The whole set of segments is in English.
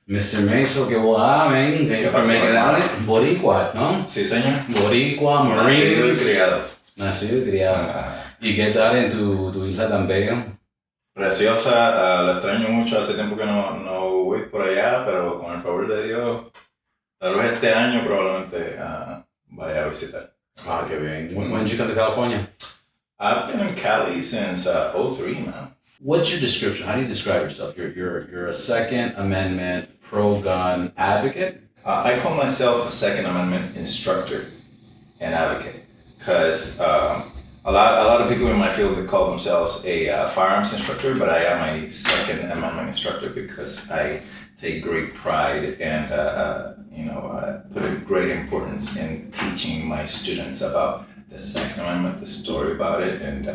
Mr. Mayso, que volá, man. Thank you for making it out. Boricua, ¿no? Sí, señor. Boricua, Nacido y Marines. criado. Nacido y criado. ¿Y qué tal en tu isla tan bella? Preciosa, la extraño mucho. Hace tiempo que no voy por allá, pero con el favor de Dios, tal vez este año probablemente vaya a visitar. Ah, qué bien. When did you come to California? I've been in Cali since 03, man. What's your description? How do you describe yourself? You're a Second Amendment pro-gun advocate? I call myself a Second Amendment instructor and advocate because a lot of people in my field they call themselves a firearms instructor, but I am a Second Amendment instructor because I take great pride and put a great importance in teaching my students about the Second Amendment, the story about it, and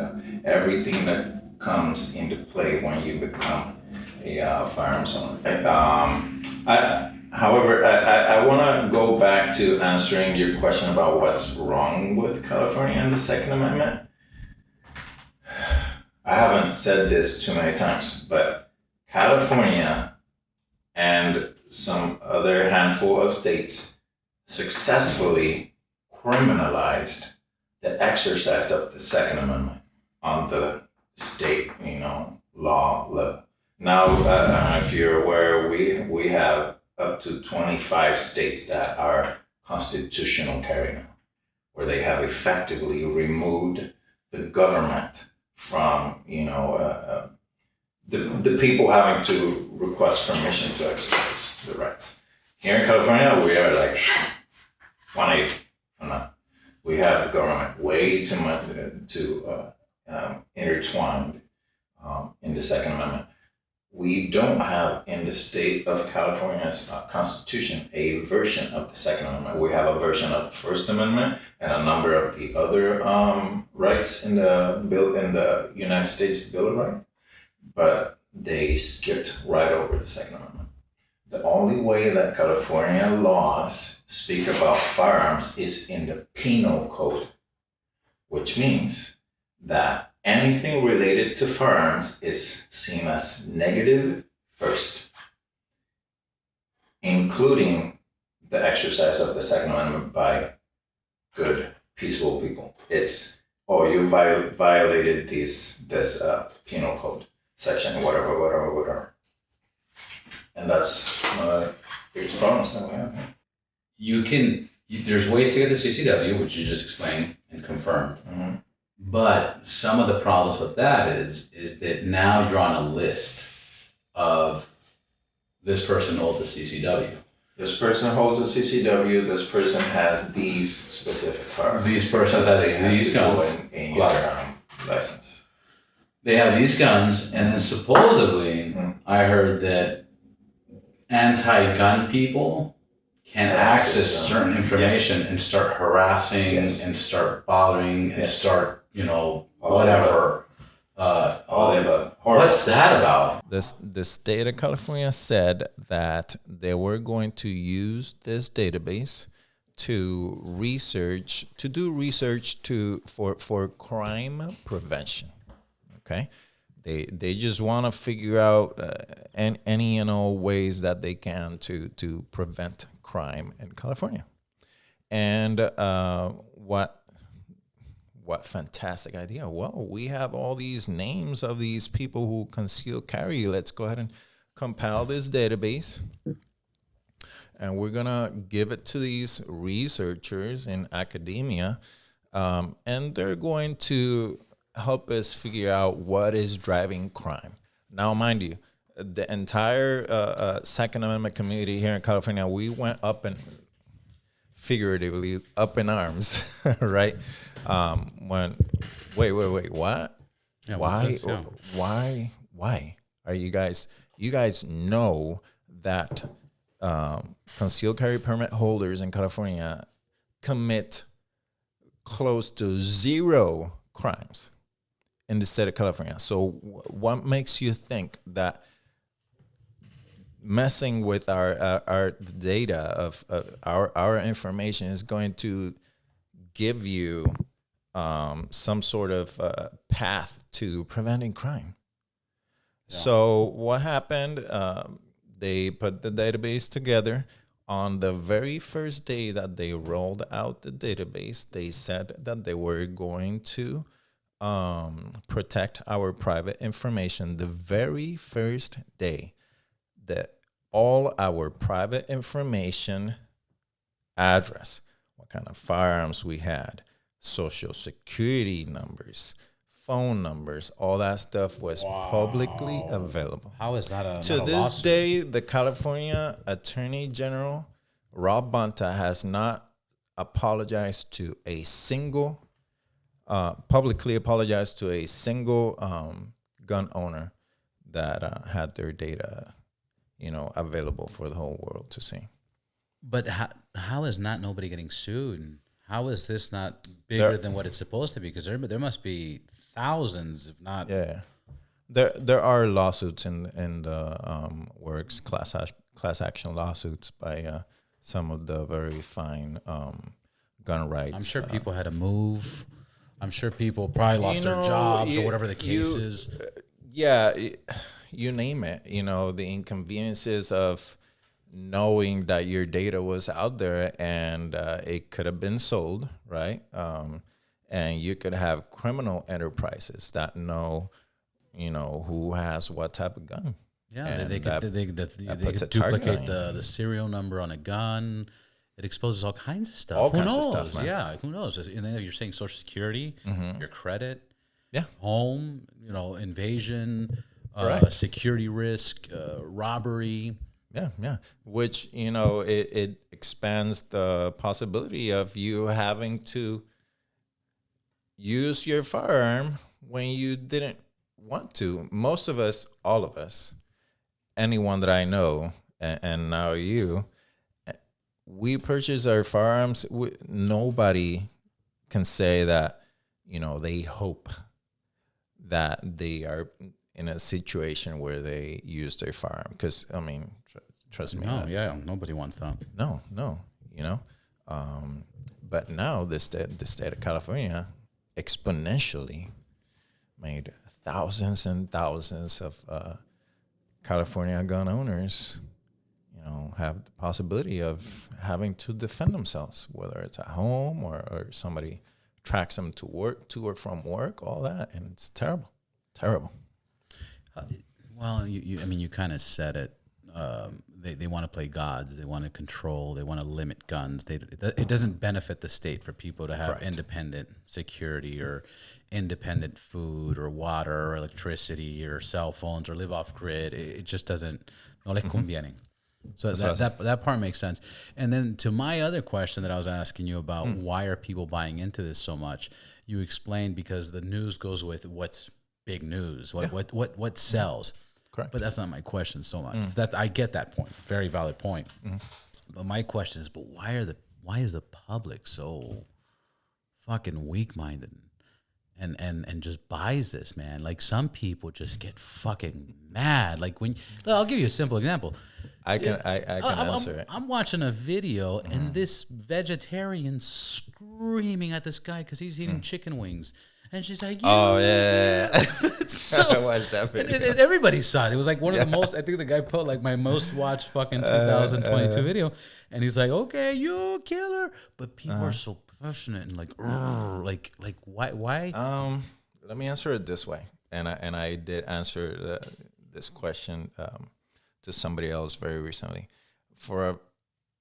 everything that comes into play when you become a firearms owner. However, I want to go back to answering your question about what's wrong with California and the Second Amendment. I haven't said this too many times, but California and some other handful of states successfully criminalized the exercise of the Second Amendment on the state, law level. Now, if you're aware, we have up to 25 states that are constitutional carry now, where they have effectively removed the government from, the people having to request permission to exercise the rights. Here in California, we are like 180 from that. We have the government way too much intertwined in the Second Amendment. We don't have in the state of California's Constitution a version of the Second Amendment. We have a version of the First Amendment and a number of the other rights in the United States Bill of Rights, but they skipped right over the Second Amendment. The only way that California laws speak about firearms is in the penal code, which means that anything related to firearms is seen as negative first, including the exercise of the Second Amendment by good, peaceful people. It's, you violated this penal code section, whatever. And that's one of the biggest problems that we have. There's ways to get the CCW, which you just explained and confirmed. Mm-hmm. But some of the problems with that is that now you're on a list of this person holds a CCW. This person holds a CCW. This person has these specific firearms. These persons has these guns. In your license. They have these guns, and then supposedly I heard that anti-gun people can access certain information and start harassing and start bothering and start, whatever. What's that about? The state of California said that they were going to use this database to do research for crime prevention. Okay, they just want to figure out any and all ways that they can to prevent crime in California. And what fantastic idea. Well, we have all these names of these people who conceal carry. Let's go ahead and compile this database. And we're going to give it to these researchers in academia. And they're going to help us figure out what is driving crime. Now, mind you, the entire Second Amendment community here in California, we went up and figuratively up in arms, right? Wait, what? Yeah, Why are you guys know that concealed carry permit holders in California commit close to zero crimes in the state of California. So what makes you think that messing with our data of our information is going to give you some sort of path to preventing crime? Yeah. So what happened? they put the database together. On the very first day that they rolled out the database, they said that they were going to protect our private information. The very first day that all our private information, address, what kind of firearms we had, social security numbers, phone numbers, all that stuff was publicly available. How is that To not a this lawsuit? day, the California Attorney General, Rob Bonta, has not apologized to a single, publicly apologized to a single gun owner that had their data, available for the whole world to see. But how is not nobody getting sued? And how is this not bigger than what it's supposed to be? Because there must be thousands, if not. Yeah, there are lawsuits in the works, class action lawsuits by some of the very fine gun rights. I'm sure people had to move. I'm sure people probably lost their jobs or whatever the case is. Yeah, you name it. The inconveniences of knowing that your data was out there and it could have been sold, right? And you could have criminal enterprises that know, who has what type of gun. Yeah, they could puts a target duplicate on you. the serial number on a gun. It exposes all kinds of stuff. All Who kinds of knows? stuff, man. Yeah, who knows? And then if you're saying Social Security, your credit, Yeah. home, invasion, Correct. security risk, robbery. Yeah. Which, it expands the possibility of you having to use your firearm when you didn't want to. Most of us, all of us, anyone that I know, and now you, we purchase our firearms. Nobody can say that, they hope that they are in a situation where they use their firearm. Because, trust me. Nobody wants that. No, but now the state of California exponentially made thousands and thousands of California gun owners, have the possibility of having to defend themselves, whether it's at home or somebody tracks them to or from work, all that, and it's terrible. Well, you kind of said it. They want to play gods. They want to control. They want to limit guns. It doesn't benefit the state for people to have independent security or independent food or water or electricity or cell phones or live off grid. It just doesn't. No le conviene. So that part makes sense. And then to my other question that I was asking you about, why are people buying into this so much? You explained because the news goes with what's big news, what sells. Correct. But that's not my question so much. That I get that point, very valid point. But my question is, why is the public so fucking weak-minded and just buys this, man? Like some people just get fucking mad. Like I'll give you a simple example. I can answer it. I'm watching a video and this vegetarian screaming at this guy because he's eating chicken wings. And she's like, "Oh yeah." So I watched that video. Everybody saw it. It was like one of the most. I think the guy put like my most watched fucking 2022 video, and he's like, "Okay, you killer," but people are so passionate and like why? Let me answer it this way, and I did answer this question to somebody else very recently. For a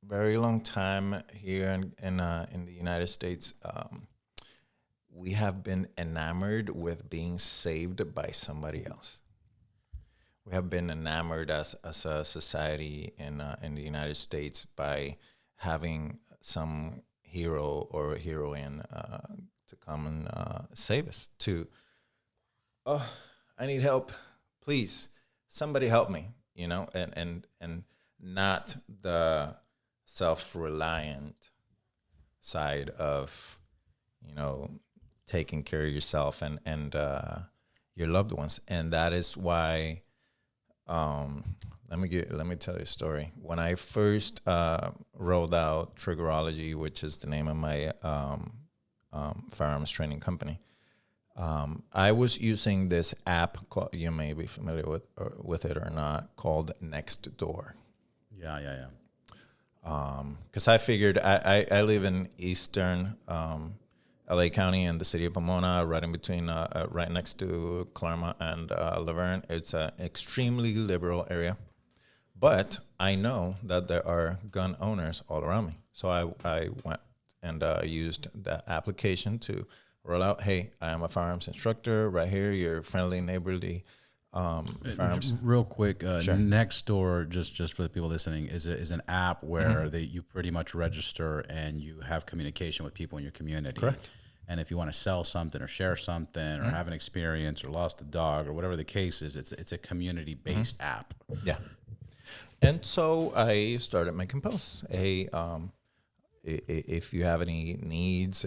very long time here in the United States. We have been enamored with being saved by somebody else. We have been enamored as a society in the United States by having some hero or heroine to come and save us. I need help, please, somebody help me. And not the self-reliant side of taking care of yourself and your loved ones. And that is why let me tell you a story. When I first rolled out Triggerology, which is the name of my firearms training company, I was using this app called, you may be familiar with it or not, called Nextdoor. Yeah. Because I figured I live in eastern LA County in the city of Pomona, right in between, right next to Claremont and Laverne. It's an extremely liberal area. But I know that there are gun owners all around me. So I went and used the application to roll out, hey, I am a firearms instructor right here, your friendly, neighborly firearms. Real quick, Sure. Nextdoor, just for the people listening, is an app where you pretty much register and you have communication with people in your community. Correct. And if you want to sell something or share something or have an experience or lost a dog or whatever the case is, it's a community-based app. Yeah. And so I started making posts. Hey, if you have any needs,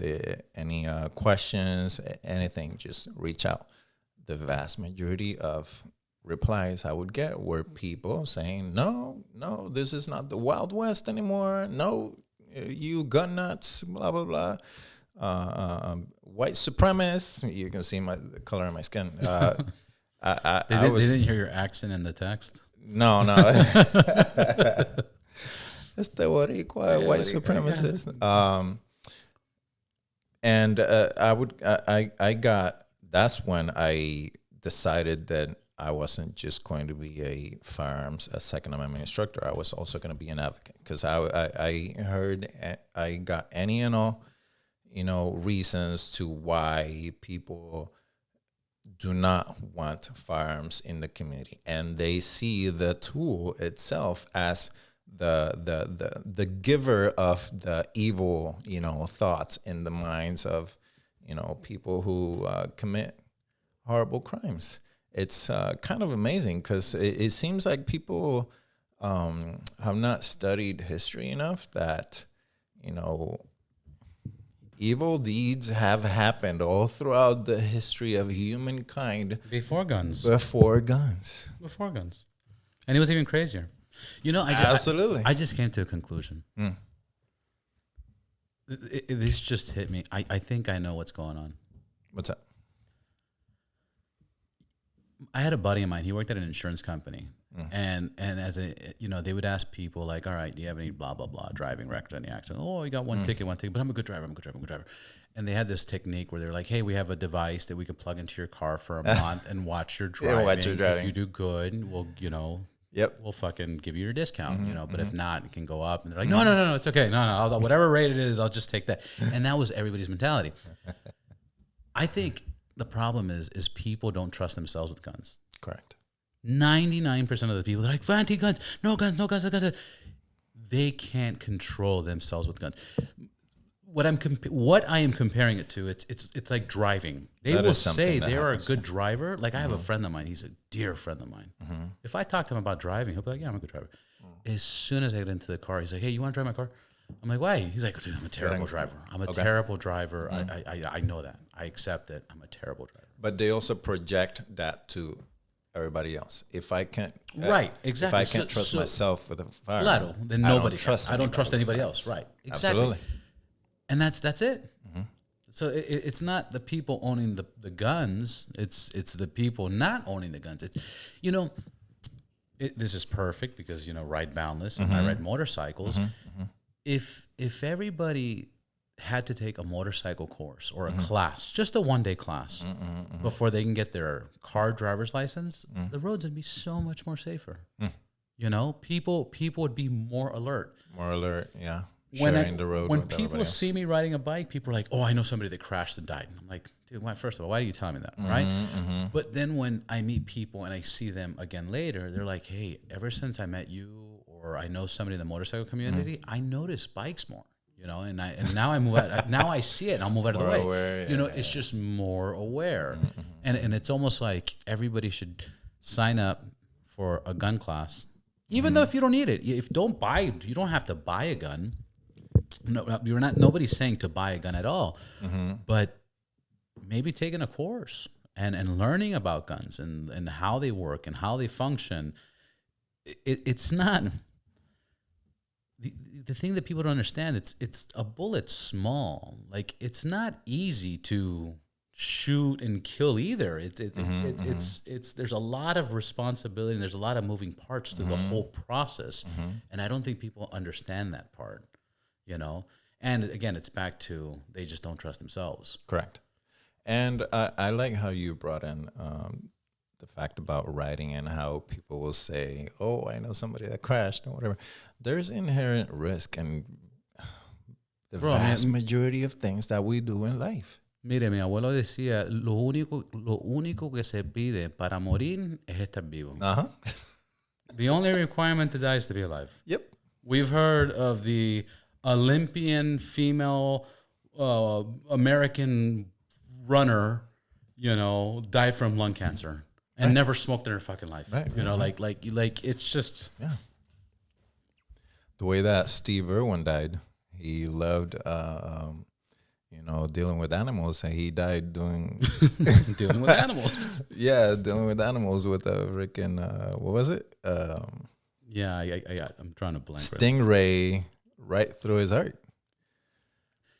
any questions, anything, just reach out. The vast majority of replies I would get were people saying, no, this is not the Wild West anymore. No, you gun nuts, blah, blah, blah. White supremacists. You can see the color of my skin. They didn't hear your accent in the text? No. It's the Boricua, white supremacist. And that's when I decided that I wasn't just going to be a Second Amendment instructor. I was also going to be an advocate, because I heard, I got any and all, reasons to why people do not want firearms in the community, and they see the tool itself as the giver of the evil, thoughts in the minds of, people who commit horrible crimes. It's kind of amazing, because it seems like people have not studied history enough that, evil deeds have happened all throughout the history of humankind. Before guns. And it was even crazier. Absolutely. I just came to a conclusion. This just hit me. I think I know what's going on. What's that? I had a buddy of mine. He worked at an insurance company. And as they would ask people like, all right, do you have any blah, blah, blah, driving record, any accident? Oh, you got one ticket, but I'm a good driver. And they had this technique where they're like, hey, we have a device that we can plug into your car for a month and watch your driving. If you do good, we'll, we'll fucking give you your discount, but if not, it can go up. And they're like, no, it's okay. No, whatever rate it is, I'll just take that. And that was everybody's mentality. I think the problem is people don't trust themselves with guns. Correct. 99% of the people, they're like, anti-guns, no guns. They can't control themselves with guns. What I am comparing it to, it's like driving. They will say they are a good driver. Like I have a friend of mine. He's a dear friend of mine. If I talk to him about driving, he'll be like, yeah, I'm a good driver. As soon as I get into the car, he's like, hey, you want to drive my car? I'm like, why? He's like, dude, I'm a terrible driver. Terrible driver. I know that. I accept it. I'm a terrible driver. But they also project that to everybody else. If I can't, right, exactly. If I can't trust myself with a firearm, Claro, then nobody trust. I don't trust anybody else. Right, exactly. Absolutely. And that's it. So it's not the people owning the guns. It's the people not owning the guns. It's this is perfect because ride boundless and I ride motorcycles. If everybody had to take a motorcycle course or a class, just a one-day class, before they can get their car driver's license, the roads would be so much more safer. People would be more alert. Yeah. Sharing the road. When people see me riding a bike, people are like, "Oh, I know somebody that crashed and died." And I'm like, "Dude, first of all, why are you telling me that?" Right? But then when I meet people and I see them again later, they're like, "Hey, ever since I met you, or I know somebody in the motorcycle community, I notice bikes more." And now I move out. Now I see it, and I'll move out of the way. Aware, it's just more aware, and it's almost like everybody should sign up for a gun class, even though if you don't need it. You don't have to buy a gun. No, you're not. Nobody's saying to buy a gun at all, but maybe taking a course and learning about guns and how they work and how they function. It's not. The thing that people don't understand, it's a bullet small. Like, it's not easy to shoot and kill either. It's there's a lot of responsibility and there's a lot of moving parts to the whole process. And I don't think people understand that part, you know? And again, it's back to, they just don't trust themselves. Correct. And I like how you brought in the fact about writing and how people will say, oh, I know somebody that crashed or whatever. There's inherent risk in the vast majority of things that we do in life. Mire, mi abuelo decía, lo único que se pide para morir es estar vivo. Uh-huh. The only requirement to die is to be alive. Yep. We've heard of the Olympian female American runner, you know, die from lung cancer and never smoked in her fucking life. Right, you know, like it's just... Yeah. The way that Steve Irwin died, he loved... you know, dealing with animals, and he died doing dealing with animals. Yeah, dealing with animals with a freaking what was it? Yeah, I'm trying to blank. Stingray right through his heart.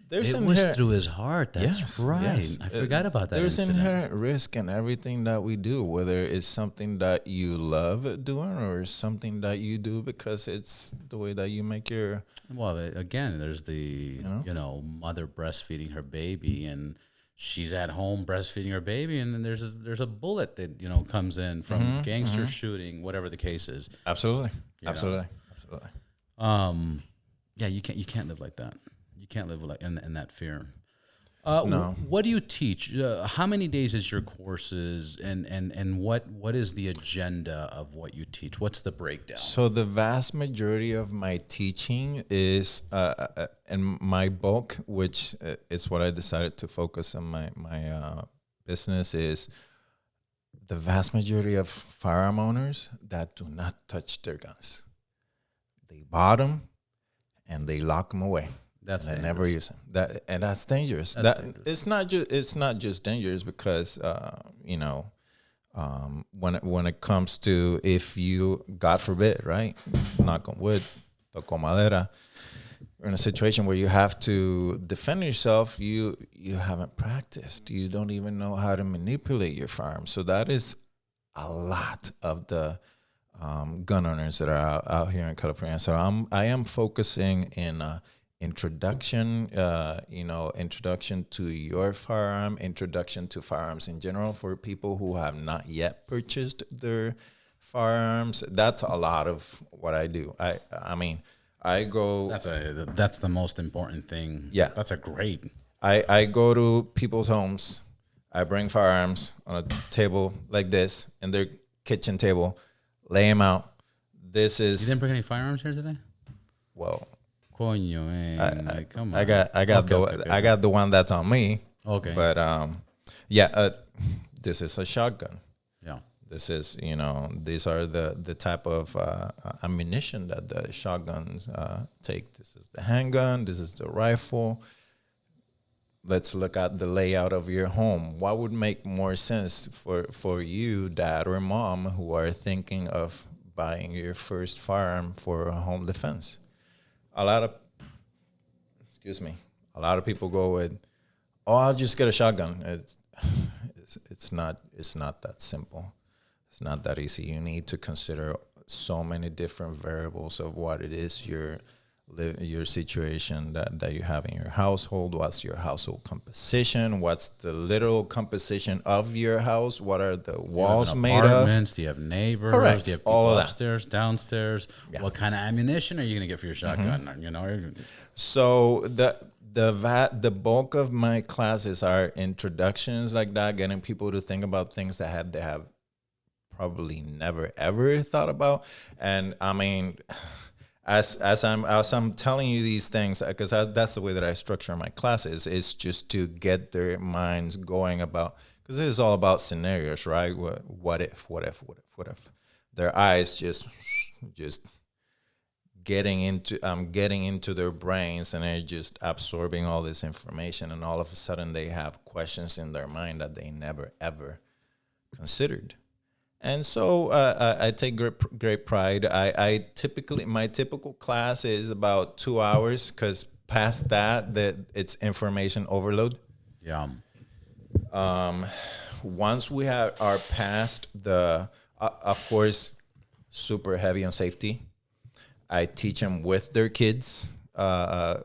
It was through his heart. That's right. Yes. I forgot about that. There's incident. inherent risk in everything that we do, whether it's something that you love doing or something that you do because it's the way that you make your... Well, again, there's the, you know, mother breastfeeding her baby, and she's at home breastfeeding her baby, and then there's a bullet that, you know, comes in from gangster shooting, whatever the case is. Absolutely. You Absolutely. know? Absolutely. Yeah, you can't live like that. You can't live like in that fear. No. What do you teach? How many days is your courses, and what is the agenda of what you teach? What's the breakdown? So the vast majority of my teaching is in my bulk, which is what I decided to focus on my business, is the vast majority of firearm owners that do not touch their guns. They bought them and they lock them away. That's and never use them. That's dangerous. Dangerous. It's not just dangerous because you know, when it comes to, if you, God forbid, right, knock on wood, toco madera, you're in a situation where you have to defend yourself, you haven't practiced. You don't even know how to manipulate your firearm. So that is a lot of the gun owners that are out here in California. So I am focusing in introduction to your firearm, introduction to firearms in general for people who have not yet purchased their firearms. That's a lot of what I do. I mean, I go... That's the most important thing. Yeah. That's a great... I go to people's homes. I bring firearms on a table like this, in their kitchen table, lay them out. This is... You didn't bring any firearms here today? Well... Coño, man. Come on. I got the one that's on me. Okay. But this is a shotgun. Yeah. This is, you know, these are the type of ammunition that the shotguns take. This is the handgun. This is the rifle. Let's look at the layout of your home. What would make more sense for you, dad or mom, who are thinking of buying your first firearm for home defense? A lot of people go with, oh, I'll just get a shotgun. It's not that simple. It's not that easy. You need to consider so many different variables of what it is your situation that you have in your household. What's your household composition? What's the literal composition of your house? What are the walls made of? Do you have neighbors? Correct. Do you have people all of upstairs, downstairs? Yeah. What kind of ammunition are you going to get for your shotgun? You know. So the bulk of my classes are introductions like that, getting people to think about things that they have probably never ever thought about. And I mean, as I'm telling you these things, because that's the way that I structure my classes, is just to get their minds going about, because this is all about scenarios, right? What if? Their eyes just getting into their brains, and they're just absorbing all this information, and all of a sudden they have questions in their mind that they never ever considered. And so I take great pride. I typically, my typical class is about 2 hours, because past that it's information overload. Yeah. Once we are past the, of course, super heavy on safety, I teach them with their kids. I've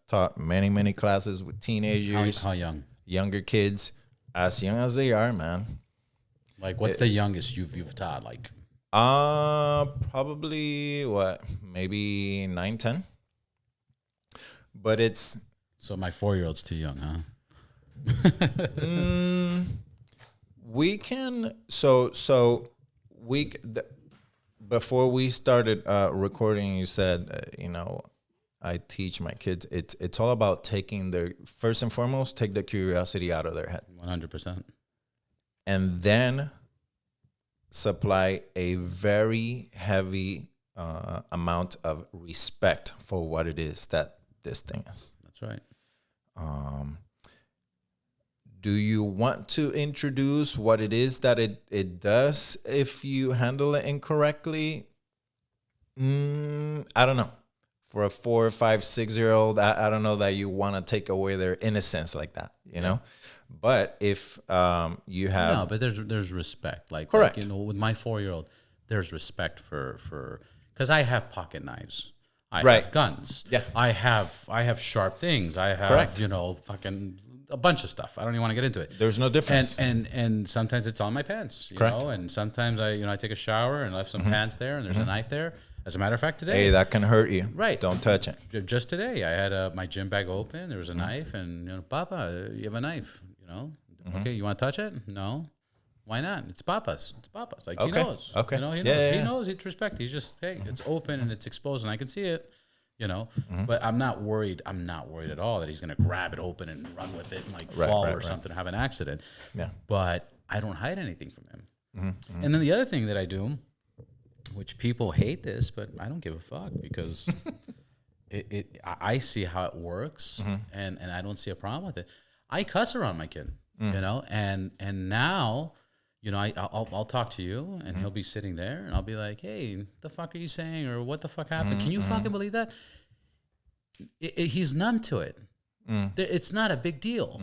taught many classes with teenagers, How young? younger kids, as young as they are, man. Like, what's the youngest you've taught? Like, Probably maybe 9, 10. But it's so my 4-year-old's too young, huh? we can before we started recording, you said I teach my kids. It's all about taking first and foremost, take the curiosity out of their head, 100%, and then supply a very heavy amount of respect for what it is that this thing is. That's right. Do you want to introduce what it is that it does if you handle it incorrectly? I don't know. For a 4, 5, 6-year-old, I don't know that you want to take away their innocence like that, you know? But if you have... No, but there's respect. Correct. Like, with my 4-year-old, there's respect for because I have pocket knives. I have guns. Yeah. I have sharp things. I have, Correct. fucking a bunch of stuff. I don't even want to get into it. There's no difference. And sometimes it's on my pants, you Correct. know, and sometimes I take a shower and left some pants there and there's a knife there. As a matter of fact, today. Hey, that can hurt you. Right. Don't touch it. Just today, I had my gym bag open. There was a knife, and Papa, you have a knife. Okay, you want to touch it? No. Why not? It's Papa's. It's Papa's. Like, he Okay. knows. Okay. He knows. Yeah. He knows. It's respect. He's just, hey, it's open and it's exposed, and I can see it. But I'm not worried. I'm not worried at all that he's gonna grab it open and run with it and fall or something, have an accident. Yeah. But I don't hide anything from him. And then the other thing that I do, which people hate this, but I don't give a fuck because I see how it works, and I don't see a problem with it. I cuss around my kid, and now, I'll talk to you, and he'll be sitting there, and I'll be like, "Hey, the fuck are you saying?" Or "What the fuck happened? Can you fucking believe that?" He's numb to it. It's not a big deal.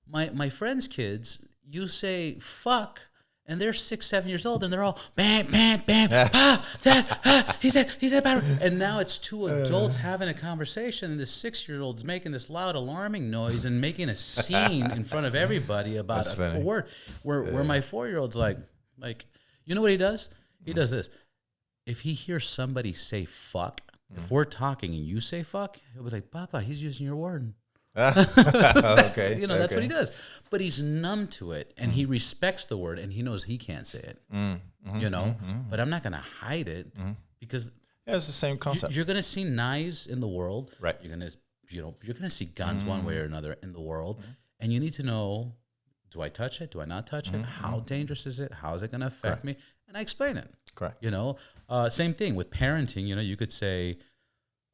My friends' kids, you say "fuck," and they're 6, 7 years old, and they're all bam, bam, bam, he said, and now it's two adults having a conversation, and the 6-year-old's making this loud alarming noise and making a scene in front of everybody about a word. Where my 4-year-old's like, you know what he does? He does this. If he hears somebody say "fuck," if we're talking and you say "fuck," he'll be like, "Papa, he's using your word." That's what he does. But he's numb to it, and he respects the word, and he knows he can't say it. But I'm not going to hide it because it's the same concept. You're going to see knives in the world, right? You're going to see guns one way or another in the world, and you need to know: do I touch it? Do I not touch it? How dangerous is it? How is it going to affect me? And I explain it. Correct. Same thing with parenting. You could say,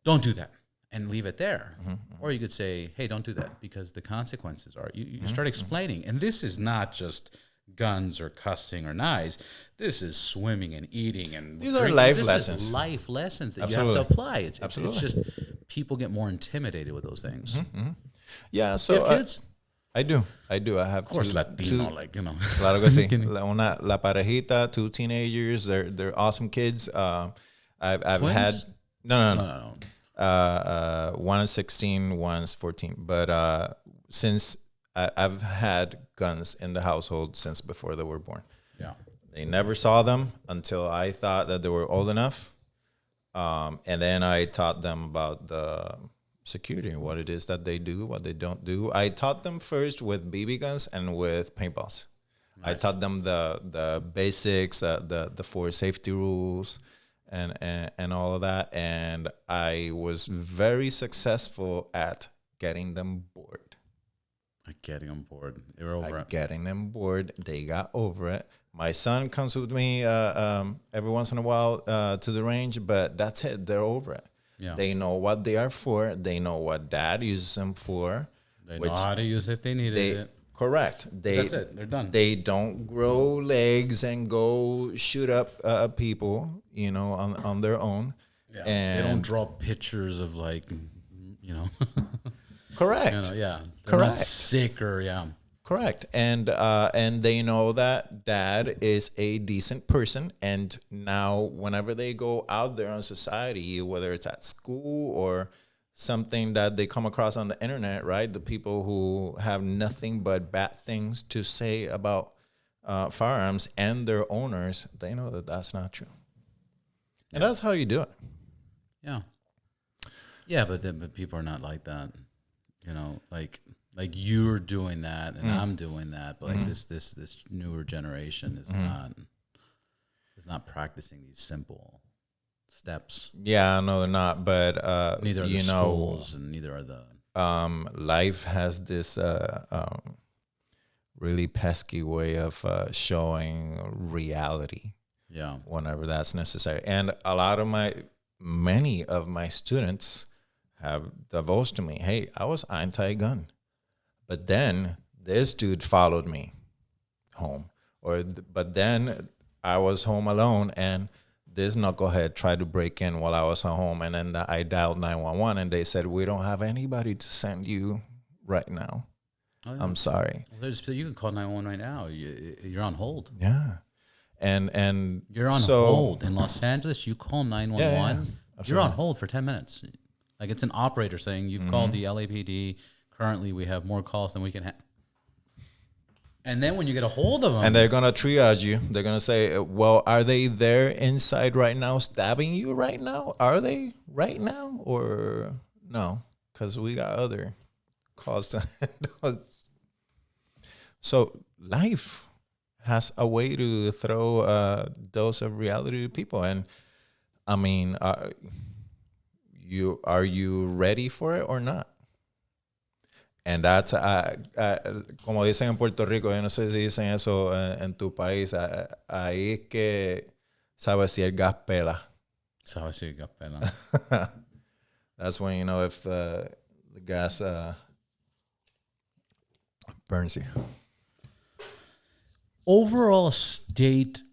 "Don't do that," and leave it there. Or you could say, "Hey, don't do that because the consequences are." You start explaining. And this is not just guns or cussing or knives. This is swimming and eating and these are life lessons. This is life lessons that Absolutely. you have to apply. It's just people get more intimidated with those things. Yeah, so You have kids? I do. I have, of course, Latino, Claro que sí. La parejita, 2 teenagers. They're awesome kids. I've Twins? had No. one is 16, one's 14. But since I've had guns in the household since before they were born. Yeah. They never saw them until I thought that they were old enough. And then I taught them about the security and what it is that they do, what they don't do. I taught them first with BB guns and with paintballs. Nice. I taught them the basics, the 4 safety rules, and all of that. And I was very successful at getting them bored. Getting them bored. They were over it. Getting them bored. They got over it. My son comes with me every once in a while to the range, but that's it. They're over it. Yeah. They know what they are for. They know what dad uses them for. They know how to use it if they needed it. Correct. That's it. They're done. They don't grow legs and go shoot up people, on their own. Yeah. And they don't draw pictures of Correct. They're Correct. not sick or Correct. And they know that dad is a decent person. And now whenever they go out there in society, whether it's at school or something that they come across on the internet, right? The people who have nothing but bad things to say about firearms and their owners, they know that that's not true. And that's how you do it. Yeah. Yeah, but people are not like that. You know, like you're doing that and I'm doing that, but like this newer generation is not practicing these simple steps. Yeah, no, they're not. But Neither are the schools, and neither are the life has this really pesky way of showing reality. Yeah. Whenever that's necessary. And many of my students have divulged to me, hey, I was anti-gun, but then this dude followed me home. But then I was home alone and this knucklehead tried to break in while I was at home. And then I dialed 911 and they said, we don't have anybody to send you right now. Oh, yeah. I'm sorry. Well, you can call 911 right now. You're on hold. Yeah. And you're on hold in Los Angeles. You call 911. You're on hold for 10 minutes. Like it's an operator saying you've called the LAPD. Currently, we have more calls than we can have. And then when you get a hold of them, and they're gonna triage you. They're gonna say, "Well, are they there inside right now, stabbing you right now? Are they right now or no? Because we got other calls to handle." So life has a way to throw a dose of reality to people. And I mean, are you ready for it or not? And that's, como dicen en Puerto Rico, yo no sé si dicen eso en tu país, ahí es que sabes si el gas pela. Sabes si el gas pela. That's when you know if the gas burns you. Overall state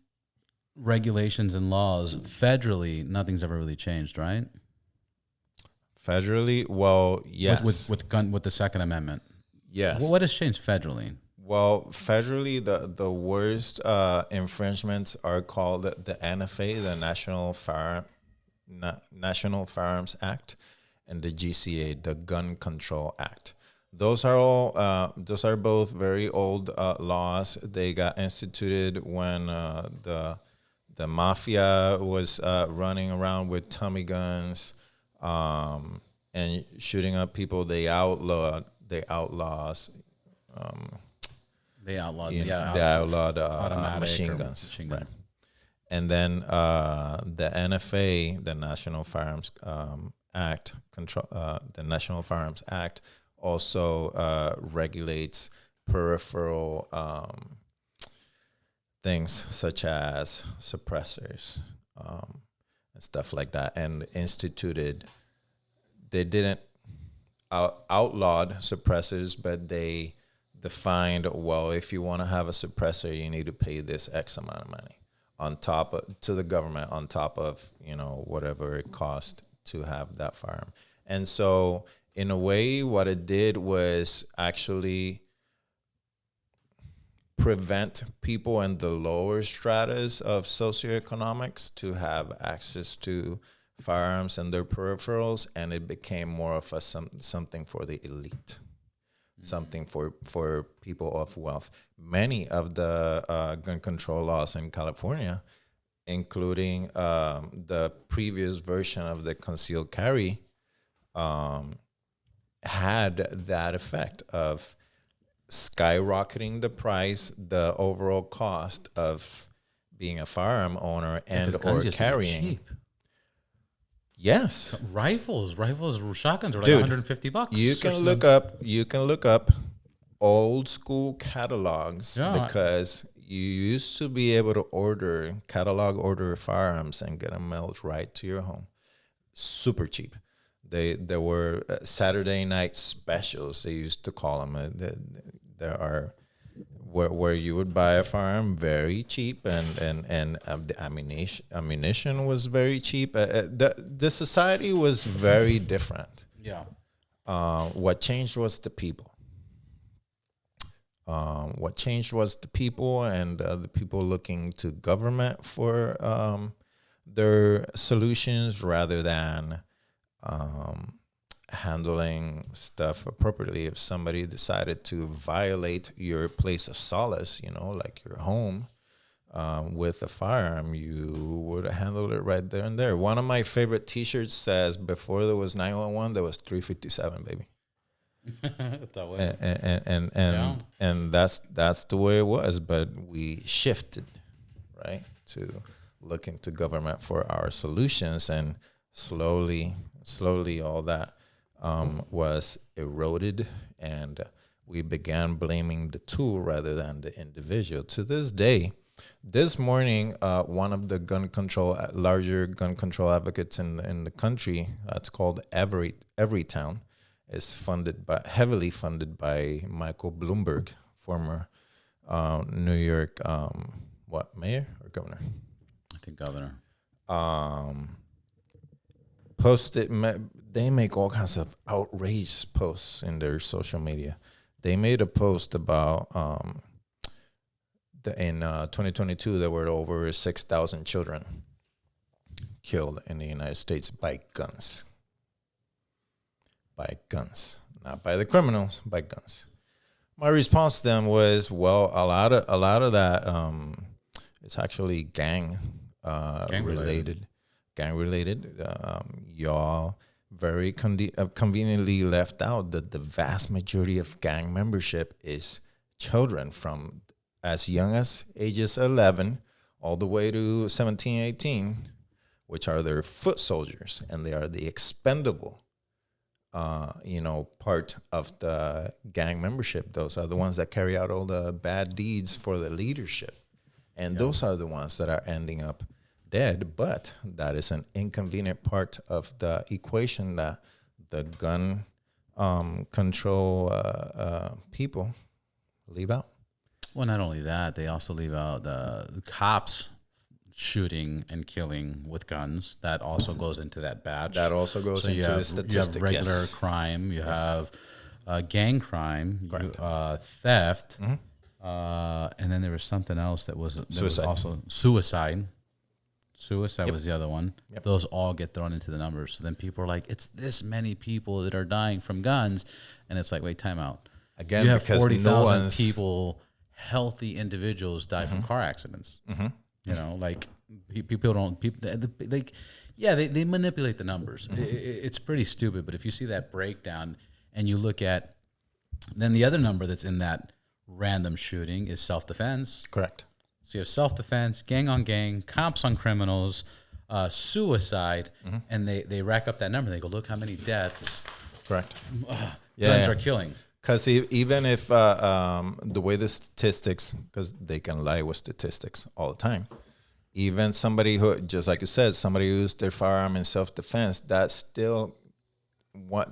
regulations and laws, federally, nothing's ever really changed, right? Federally, well, yes. With the Second Amendment. Yes. What has changed federally? Well, federally, the worst infringements are called the NFA, the National Firearms Act, and the GCA, the Gun Control Act. Those are both very old laws. They got instituted when the mafia was running around with Tommy guns and shooting up people. They outlawed machine guns. Right. And then the NFA, the National Firearms Act, the National Firearms Act also regulates peripheral things such as suppressors and stuff like that, and instituted. They didn't outlawed suppressors, but they defined, well, if you want to have a suppressor, you need to pay this X amount of money on top of, to the government, on top of, whatever it cost to have that firearm. And so in a way, what it did was actually prevent people in the lower stratas of socioeconomics to have access to firearms and their peripherals, and it became more of a something for the elite, something for people of wealth. Many of the gun control laws in California, including the previous version of the concealed carry, had that effect of skyrocketing the price, the overall cost of being a firearm owner and or carrying. Cheap. Yes. Rifles, shotguns are like $150. You can look up old school catalogs because you used to be able to order firearms and get them mailed right to your home. Super cheap. There were Saturday night specials, they used to call them. There are where you would buy a firearm very cheap, and the ammunition was very cheap. The society was very different. Yeah. What changed was the people. What changed was the people, and the people looking to government for their solutions rather than handling stuff appropriately. If somebody decided to violate your place of solace, like your home, with a firearm, you would handle it right there and there. One of my favorite T-shirts says, "Before there was 911, there was 357, baby." That way. And that's the way it was. But we shifted, right, to looking to government for our solutions, and slowly, all that was eroded, and we began blaming the tool rather than the individual. To this day, this morning, one of the larger gun control advocates in the country, it's called Everytown, is heavily funded by Michael Bloomberg, former New York mayor or governor? I think governor. They make all kinds of outrage posts in their social media. They made a post about in 2022 there were over 6,000 children killed in the United States by guns. By guns, not by the criminals, by guns. My response to them was, well, a lot of that it's actually gang related. Y'all very conveniently left out that the vast majority of gang membership is children from as young as ages 11 all the way to 17, 18, which are their foot soldiers, and they are the expendable part of the gang membership. Those are the ones that carry out all the bad deeds for the leadership. And those are the ones that are ending up dead. But that is an inconvenient part of the equation that the gun control people leave out. Well, not only that, they also leave out the cops shooting and killing with guns. That also goes into that batch. That also goes into the statistic. You have regular crime. You have gang crime, theft, and then there was something else that was also suicide. Suicide was the other one. Yep. Those all get thrown into the numbers. So then people are like, it's this many people that are dying from guns. And it's like, wait, time out. Again, you have 40,000 people, healthy individuals die from car accidents. They manipulate the numbers. It's pretty stupid. But if you see that breakdown and you look at, then the other number that's in that random shooting is self-defense. Correct. So you have self-defense, gang on gang, cops on criminals, suicide, and they rack up that number. They go, look how many deaths. Correct. Guns are killing. Because even if the way the statistics, because they can lie with statistics all the time, even somebody who, just like you said, somebody who used their firearm in self-defense, that's still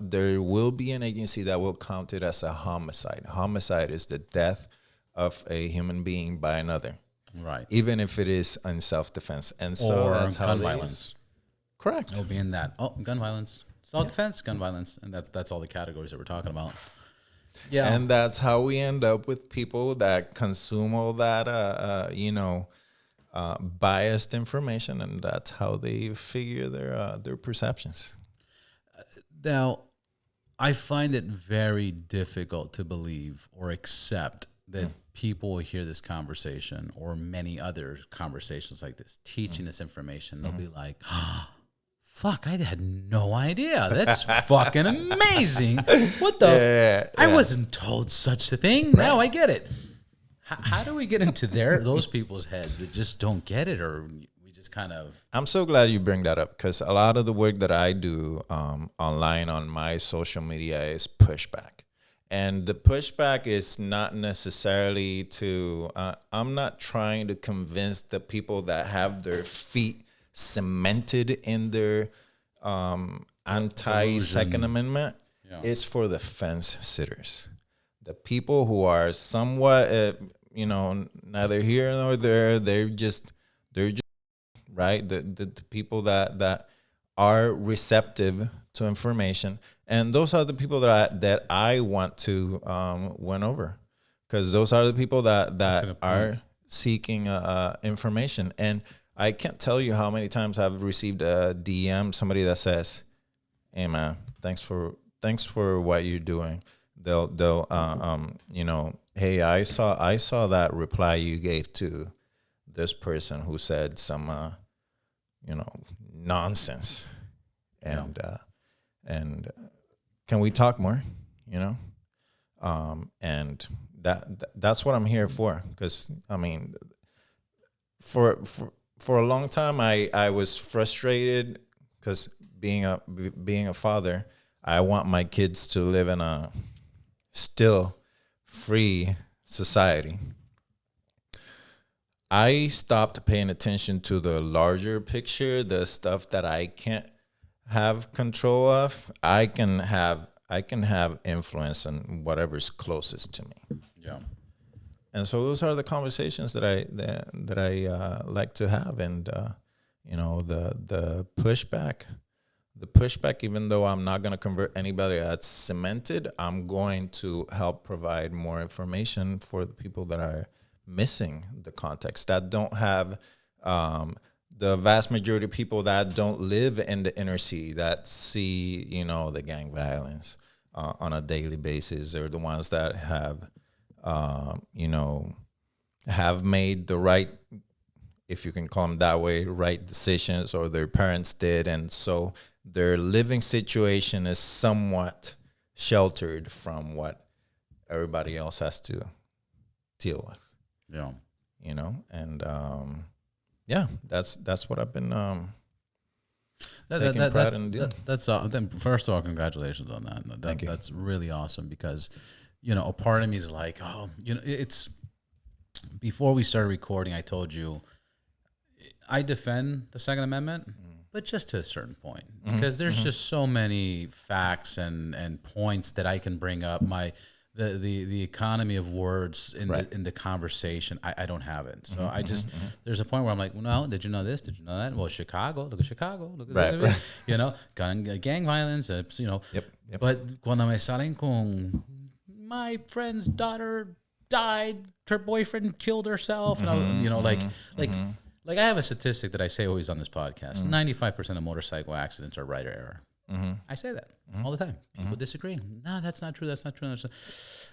there will be an agency that will count it as a homicide. Homicide is the death of a human being by another. Right. Even if it is in self-defense. And so or that's how gun violence. Correct. It'll be in that. Oh, gun violence. Self-defense, gun violence. And that's all the categories that we're talking about. Yeah. And that's how we end up with people that consume all that, biased information. And that's how they figure their perceptions. Now, I find it very difficult to believe or accept that people will hear this conversation or many other conversations like this, teaching this information. They'll be like, oh, fuck, I had no idea. That's fucking amazing. What the? I wasn't told such a thing. Right. Now I get it. How do we get into those people's heads that just don't get it, or we just kind of... I'm so glad you bring that up, because a lot of the work that I do online on my social media is pushback. And the pushback is not necessarily to, I'm not trying to convince the people that have their feet cemented in their anti-Second Amendment. Yeah. It's for the fence sitters. The people who are somewhat, neither here nor there, they're just right? The people that are receptive to information. And those are the people that I want to win over, because those are the people That's a that good point. are seeking information. And I can't tell you how many times I've received a DM, somebody that says, "Hey man, thanks for what you're doing." They'll hey, I saw that reply you gave to this person who said some nonsense, and can we talk more? And that's what I'm here for. Because I mean, for a long time, I was frustrated because being a father, I want my kids to live in a still free society. I stopped paying attention to the larger picture, the stuff that I can't have control of. I can have influence on whatever's closest to me. Yeah. And so those are the conversations that I like to have, and the pushback. The pushback, even though I'm not going to convert anybody that's cemented, I'm going to help provide more information for the people that are missing the context, that don't have the vast majority of people that don't live in the inner city, that see, the gang violence on a daily basis, or the ones that have, have made the right, if you can call them that way, right decisions, or their parents did. And so their living situation is somewhat sheltered from what everybody else has to deal with. Yeah. And that's what I've been That's then first of all, congratulations on that. Thank you. That's really awesome, because a part of me is like, it's before we started recording, I told you I defend the Second Amendment, but just to a certain point, because there's just so many facts and points that I can bring up. The economy of words in the conversation, I don't have it. So I just there's a point where I'm like, well, no, did you know this? Did you know that? Well, Chicago, look at Chicago, look at gang violence, Yep. But cuando me salen con my friend's daughter died, her boyfriend killed herself, and I have a statistic that I say always on this podcast: 95% of motorcycle accidents are rider error. I say that all the time. People disagree. No, that's not true. That's not true.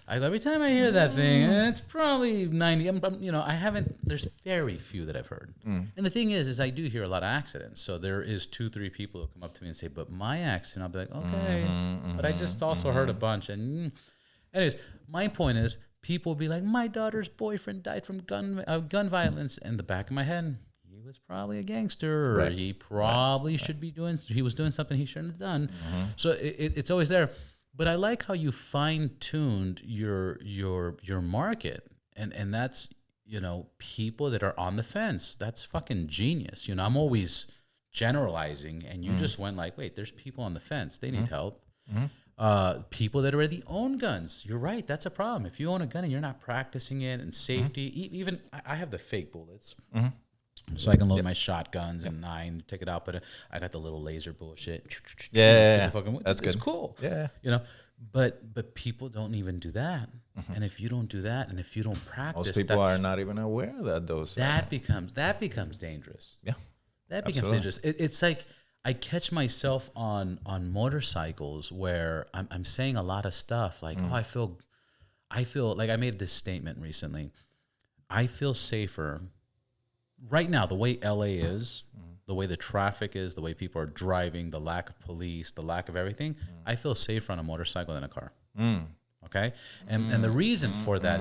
I go, every time I hear that thing, it's probably 90. I haven't. There's very few that I've heard. And the thing is I do hear a lot of accidents. So there is 2-3 people who come up to me and say, "But my accident," I'll be like, "Okay," but I just also heard a bunch. And anyways, my point is, people will be like, "My daughter's boyfriend died from gun violence." In the back of my head, he was probably a gangster, or he probably he was doing something he shouldn't have done. So it's always there. But I like how you fine-tuned your market, and that's, people that are on the fence. That's fucking genius. I'm always generalizing, and you just went like, wait, there's people on the fence. They need help. People that already own guns. You're right. That's a problem. If you own a gun and you're not practicing it and safety, even I have the fake bullets. So I can load my shotguns and 9, take it out, but I got the little laser bullshit. Yeah, that's good. It's cool. Yeah, but people don't even do that. And if you don't do that, and if you don't practice, most people are not even aware that that becomes dangerous. Yeah, that becomes dangerous. It's like I catch myself on motorcycles where I'm saying a lot of stuff like, I feel like, I made this statement recently. I feel safer right now, the way LA is, the way the traffic is, the way people are driving, the lack of police, the lack of everything, I feel safer on a motorcycle than a car. Okay? And the reason for that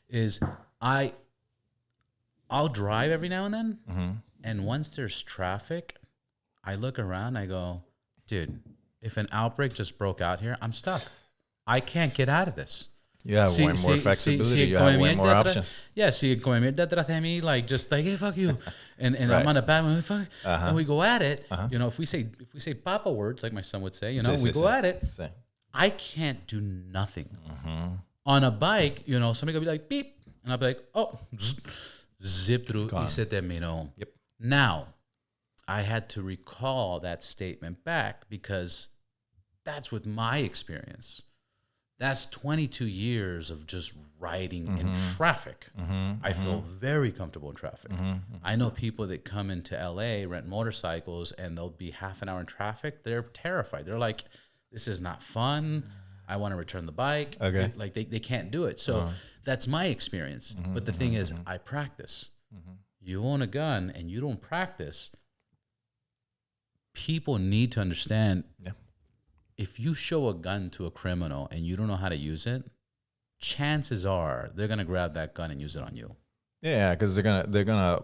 is I'll drive every now and then, and once there's traffic, I look around, I go, dude, if an outbreak just broke out here, I'm stuck. I can't get out of this. You have way more flexibility. You have way more options. Yeah, come mierda detrás de mí, like just like, hey, fuck you, and I'm on a bad one, fuck, and we go at it. If we say papa words, like my son would say, we go at it. I can't do nothing. On a bike, somebody gonna be like beep, and I'll be like, oh, zip through. Y se terminó. Yep. Now, I had to recall that statement back because that's with my experience. That's 22 years of just riding in traffic. I feel very comfortable in traffic. I know people that come into LA, rent motorcycles, and they'll be half an hour in traffic. They're terrified. They're like, this is not fun. I want to return the bike. Okay. Like they can't do it. So that's my experience. But the thing is, I practice. You own a gun and you don't practice. People need to understand. Yeah. If you show a gun to a criminal and you don't know how to use it, chances are they're gonna grab that gun and use it on you. Yeah, because they're gonna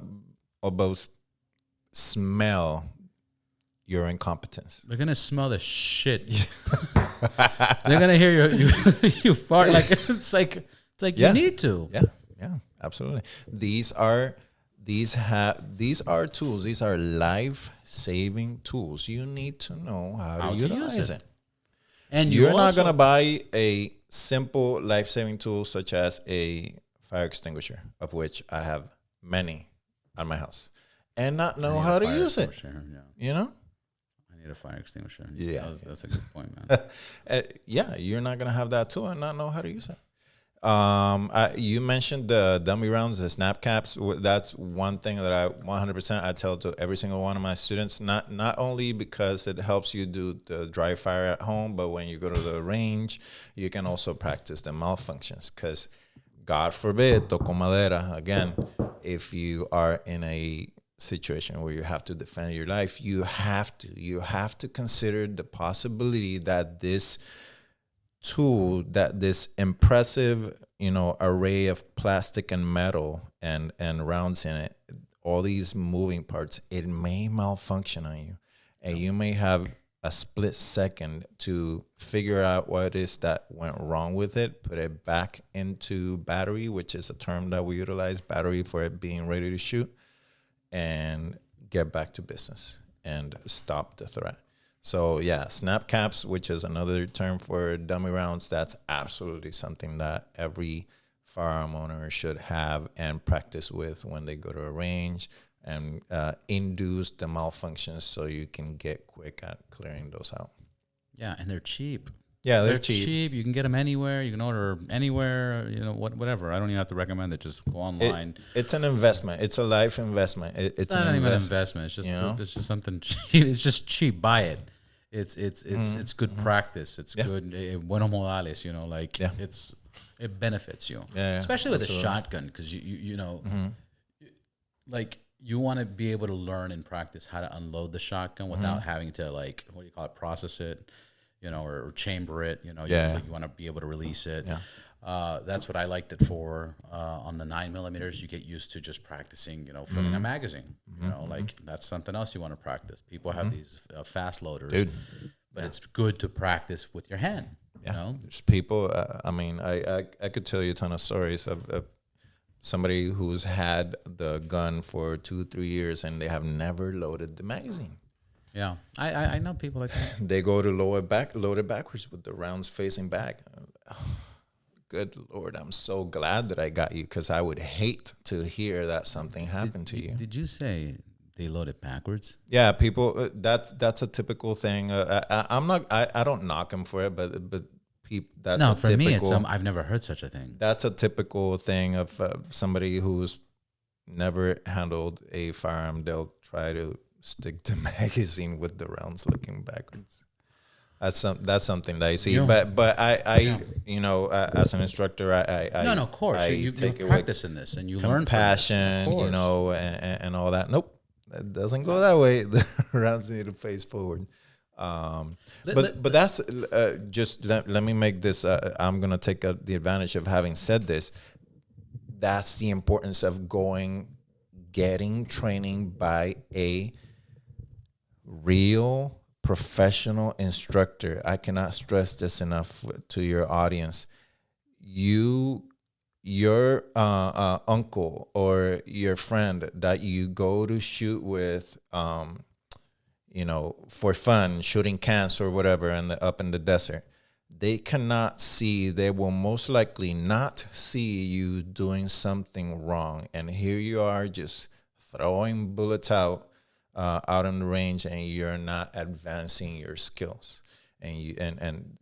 almost smell your incompetence. They're gonna smell the shit. They're gonna hear you fart like it's like Yeah. you need to. Yeah, absolutely. These are tools. These are life-saving tools. You need to know how to utilize use it. And You're not going to buy a simple life-saving tool such as a fire extinguisher, of which I have many at my house, and not know how to use it. Yeah. You know? I need a fire extinguisher. Yeah. That's a good point, man. Yeah, you're not going to have that tool and not know how to use it. You mentioned the dummy rounds, the Snapcats. That's one thing that I 100% I tell to every single one of my students. Not only because it helps you do the dry fire at home, but when you go to the range, you can also practice the malfunctions. Because God forbid, toco madera, again, if you are in a situation where you have to defend your life, you have to consider the possibility that this tool, that this impressive, array of plastic and metal and rounds in it, all these moving parts, it may malfunction on you, and you may have a split second to figure out what it is that went wrong with it, put it back into battery, which is a term that we utilize, battery, for it being ready to shoot, and get back to business and stop the threat. So yeah, snap caps, which is another term for dummy rounds, that's absolutely something that every firearm owner should have and practice with when they go to a range, and induce the malfunctions so you can get quick at clearing those out. Yeah, and they're cheap. Yeah, they're cheap. You can get them anywhere. You can order anywhere. Whatever. I don't even have to recommend it. Just go online. It's an investment. It's a life investment. It's not even an investment. It's just it's just something cheap. It's just cheap. Buy it. It's good practice. It's good. Buenos modales. It benefits you. Yeah, especially with a shotgun, because you want to be able to learn and practice how to unload the shotgun without having to process it, or chamber it. You want to be able to release it. Yeah. That's what I liked it for. On the 9mm, you get used to just practicing, filling a magazine. That's something else you want to practice. People have these fast loaders, but it's good to practice with your hand. There's people. I could tell you a ton of stories of somebody who's had the gun for 2-3 years and they have never loaded the magazine. Yeah, I know people like that. They go to load it backwards with the rounds facing back. Good Lord, I'm so glad that I got you, because I would hate to hear that something happened to you. Did you say they load it backwards? Yeah, people. That's a typical thing. I don't knock them for it, but that's for me, I've never heard such a thing. That's a typical thing of somebody who's never handled a firearm. They'll try to stick the magazine with the rounds looking backwards. That's something that I see. But I as an instructor, I of course you practice in this and you learn compassion, and all that. Nope, that doesn't go that way. The rounds need to face forward. But that's just let me make this. I'm gonna take the advantage of having said this. That's the importance of getting training by a real professional instructor. I cannot stress this enough to your audience. Your uncle or your friend that you go to shoot with, for fun, shooting cans or whatever, up in the desert, they will most likely not see you doing something wrong. And here you are just throwing bullets out on the range, and you're not advancing your skills. And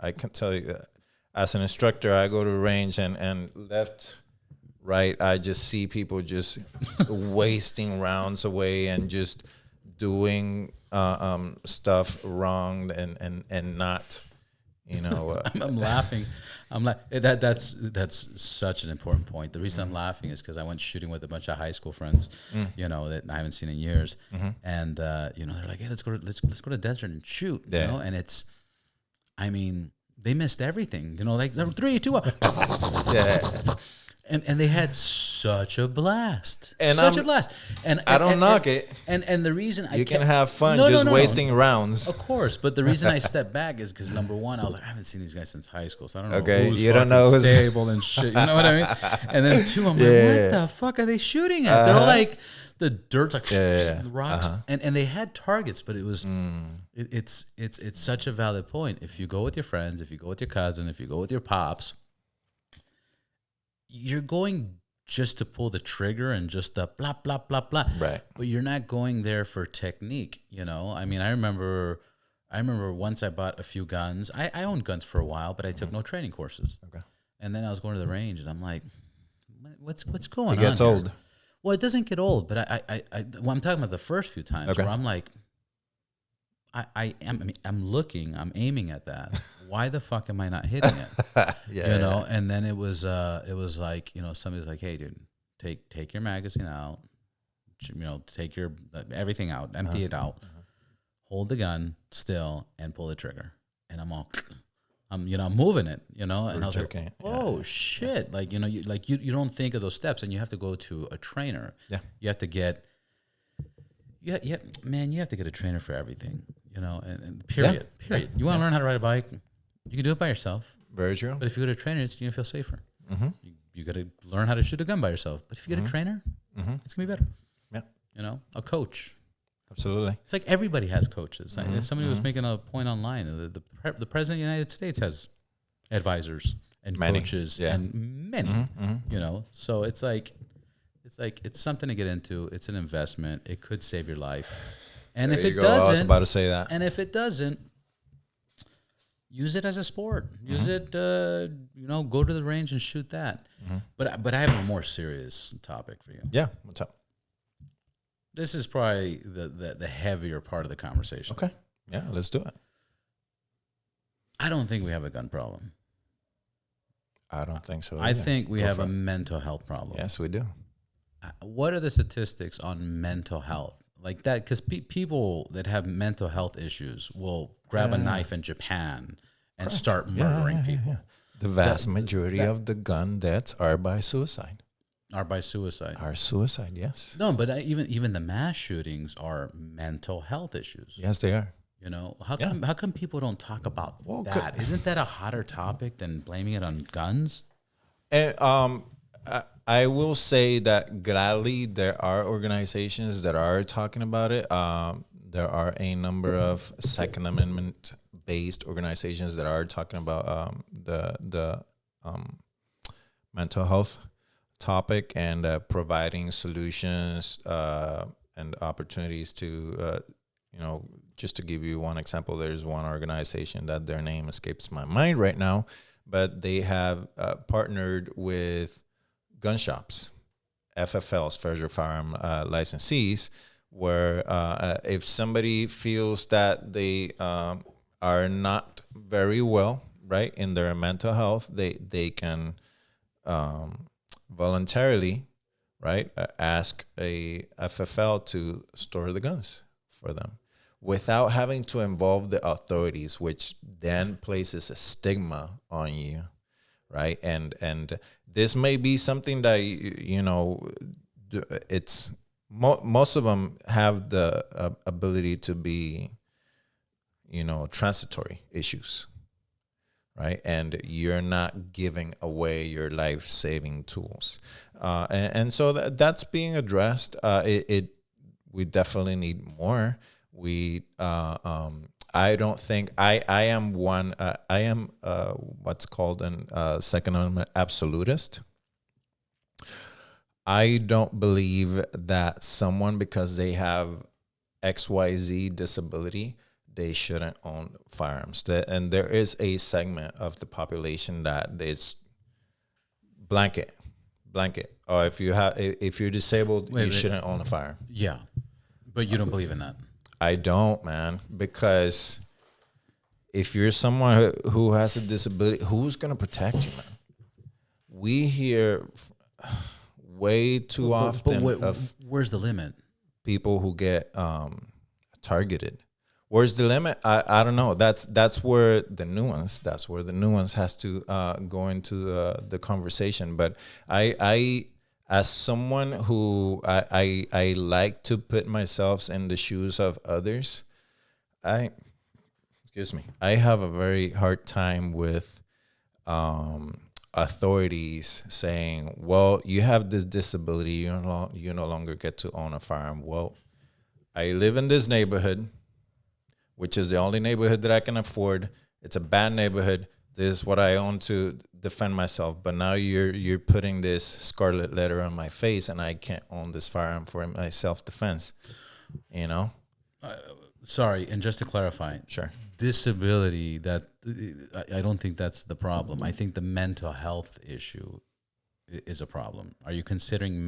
I can tell you that as an instructor, I go to the range and left, right, I just see people just wasting rounds away and just doing stuff wrong and not, I'm laughing. I'm like that's such an important point. The reason I'm laughing is because I went shooting with a bunch of high school friends, that I haven't seen in years, and they're like, hey, let's go to the desert and shoot, and it's, I mean, they missed everything, like 3, 2, 1. yeah. And they had such a blast, And I don't knock it. And the reason you can have fun wasting rounds. Of course, but the reason I stepped back is because number one, I was like, I haven't seen these guys since high school, so I don't know. Okay, who's you don't know who's stable and shit. You know what I mean? And then two, I'm like, what the fuck are they shooting at? They're all like the dirt's like the rocks, and they had targets, but it was it's such a valid point. If you go with your friends, if you go with your cousin, if you go with your pops, you're going just to pull the trigger and just the blah, blah, blah, blah. Right. But you're not going there for technique, I mean, I remember once I bought a few guns. I owned guns for a while, but I took no training courses. Okay. And then I was going to the range, and I'm like, what's going on? It gets old. Well, it doesn't get old, but I'm talking about the first few times where I'm like, I'm looking, I'm aiming at that. Why the fuck am I not hitting it? And then it was like, somebody's like, hey, dude, take your magazine out, take your everything out, empty it out, hold the gun still, and pull the trigger. And I'm all, I'm moving it, and I was like, oh shit, like you don't think of those steps, and you have to go to a trainer. Yeah, you have to get. Yeah, man, you have to get a trainer for everything, and period. You want to learn how to ride a bike, you can do it by yourself. Very true. But if you go to a trainer, you're going to feel safer. Mm-hmm. You got to learn how to shoot a gun by yourself. But if you get a trainer, it's going to be better. Yeah. A coach. Absolutely. It's like everybody has coaches. Somebody was making a point online. The President of the United States has advisors and coaches and many, So it's like, it's something to get into. It's an investment. It could save your life. And if it doesn't, I was about to say that. And if it doesn't, use it as a sport. Use it, go to the range and shoot that. But I have a more serious topic for you. Yeah, what's up? This is probably the heavier part of the conversation. Okay. Yeah, let's do it. I don't think we have a gun problem. I don't think so. I think we have a mental health problem. Yes, we do. What are the statistics on mental health? Like that, because people that have mental health issues will grab a knife in Japan and start murdering people. Yeah. The vast majority of the gun deaths are by suicide. Are suicide, yes. No, but even the mass shootings are mental health issues. Yes, they are. How come people don't talk about that? Isn't that a hotter topic than blaming it on guns? And I will say that gladly there are organizations that are talking about it. There are a number of Second Amendment based organizations that are talking about the mental health topic and providing solutions and opportunities to just to give you one example, there's one organization that their name escapes my mind right now, but they have partnered with gun shops, FFLs, Federal Firearm licensees, where if somebody feels that they are not very well, right, in their mental health, they can voluntarily, right, ask a FFL to store the guns for them without having to involve the authorities, which then places a stigma on you, right? And this may be something that, it's most of them have the ability to be, transitory issues, right? And you're not giving away your life-saving tools. And so that's being addressed. We definitely need more. I don't think I am one. I am what's called an Second Amendment absolutist. I don't believe that someone, because they have XYZ disability, they shouldn't own firearms. And there is a segment of the population that is blanket. Or if you're disabled, you shouldn't own a firearm. Yeah, but you don't believe in that. I don't, man, because if you're someone who has a disability, who's gonna protect you, man? We hear way too often of where's the limit? people who get targeted. Where's the limit? I don't know. That's where the nuance. That's where the nuance has to go into the conversation. But I as someone who I like to put myself in the shoes of others, I have a very hard time with authorities saying, well, you have this disability, you no longer get to own a firearm. Well, I live in this neighborhood, which is the only neighborhood that I can afford. It's a bad neighborhood. This is what I own to defend myself. But now you're putting this scarlet letter on my face, and I can't own this firearm for my self-defense. You know? Sorry, and just to clarify, Sure. Disability, that I don't think that's the problem. I think the mental health issue is a problem. Are you considering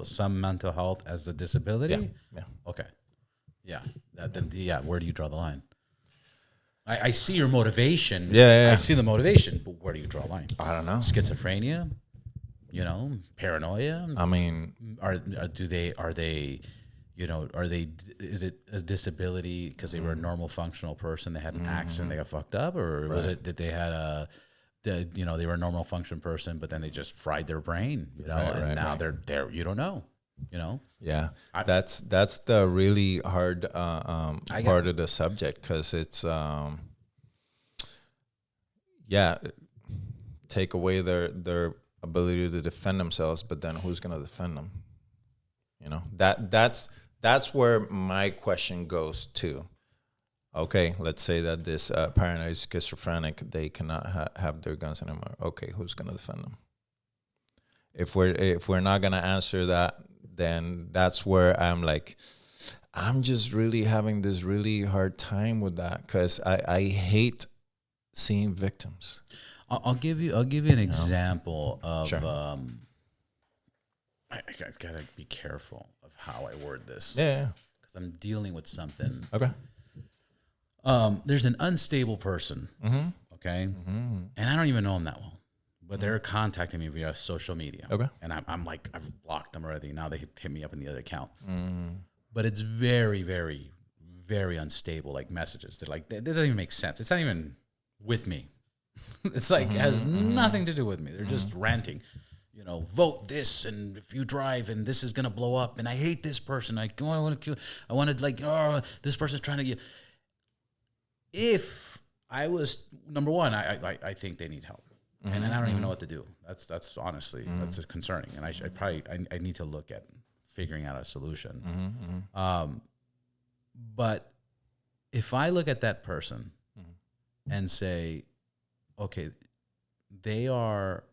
some mental health as a disability? Yeah. Okay. Yeah. Where do you draw the line? I see your motivation. Yeah. I see the motivation, but where do you draw the line? I don't know. Schizophrenia, paranoia. I mean, is it a disability because they were a normal functional person, they had an accident, they got fucked up, or was it that they had they were a normal function person, but then they just fried their brain, and now they're there. You don't know, Yeah, that's the really hard part of the subject, because it's take away their ability to defend themselves, but then who's gonna defend them? That's where my question goes to. Okay, let's say that this paranoid schizophrenic, they cannot have their guns anymore. Okay, who's gonna defend them? If we're not gonna answer that, then that's where I'm just really having this really hard time with that, because I hate seeing victims. I'll give you an example of. Sure. I gotta be careful of how I word this. Yeah. Because I'm dealing with something. Okay. There's an unstable person. Mm-hmm. Okay. Mm-hmm. And I don't even know them that well, but they're contacting me via social media. Okay. And I'm like, I've blocked them already. Now they hit me up in the other account. Mm. But it's very, very, very unstable, like messages. They're like, that doesn't even make sense. It's not even with me. It's like, it has nothing to do with me. They're just ranting. Vote this, and if you drive, and this is gonna blow up, and I hate this person. I want to kill. I wanted this person's trying to get. If I was number one, I think they need help, and I don't even know what to do. That's honestly that's concerning, and I need to look at figuring out a solution. But if I look at that person and say, okay, they are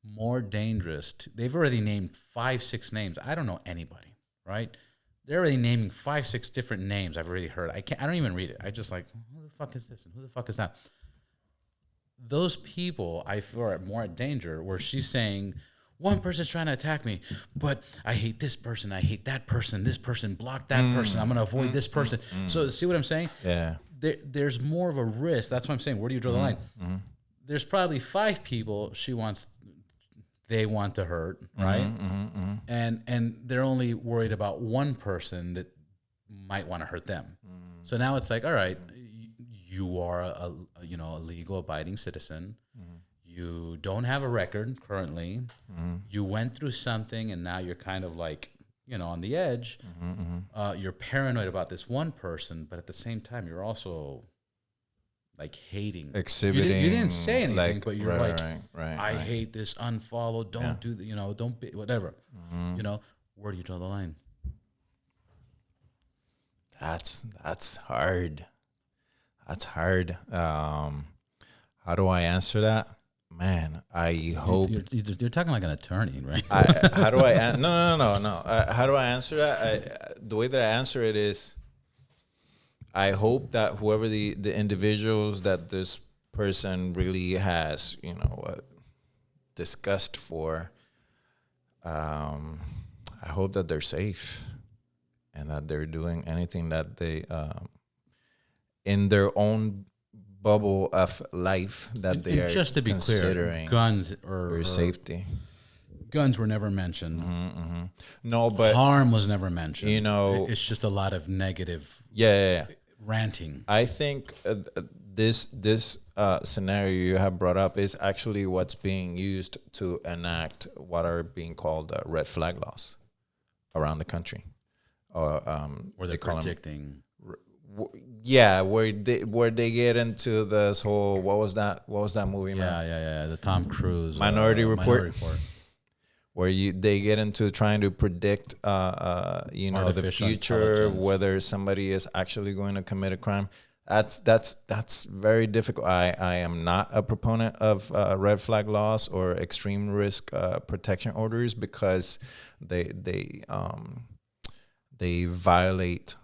more dangerous. They've already named 5-6 names. I don't know anybody, right? They're already naming 5-6 different names I've already heard. I don't even read it. I just like, who the fuck is this and who the fuck is that? Those people I feel are more at danger, where she's saying, one person's trying to attack me, but I hate this person, I hate that person, this person blocked that person, I'm going to avoid this person. So see what I'm saying? Yeah. There's more of a risk. That's what I'm saying. Where do you draw the line? There's probably 5 people they want to hurt, right? And they're only worried about one person that might want to hurt them. So now it's like, all right, you are a legal abiding citizen. You don't have a record currently. You went through something, and now you're kind of like, on the edge. You're paranoid about this one person, but at the same time, you're also like hating, exhibiting. You didn't say anything, but you're right. I hate this. Unfollow. Don't do the. Don't be whatever. Where do you draw the line? That's hard. That's hard. How do I answer that? Man, I hope you're talking like an attorney, right? How do I? No. How do I answer that? The way that I answer it is, I hope that whoever the individuals that this person really has, disgust for, I hope that they're safe and that they're doing anything that they, in their own bubble of life, that they are just to be considering clear, guns for safety. Guns were never mentioned. No, but harm was never mentioned. it's just a lot of negative yeah. ranting. I think this scenario you have brought up is actually what's being used to enact what are being called red flag laws around the country. Where they're predicting. Where they get into this whole what was that movie? Yeah. The Tom Cruise Minority Report. Where they get into trying to predict, the future, whether somebody is actually going to commit a crime. That's very difficult. I am not a proponent of red flag laws or extreme risk protection orders because they violate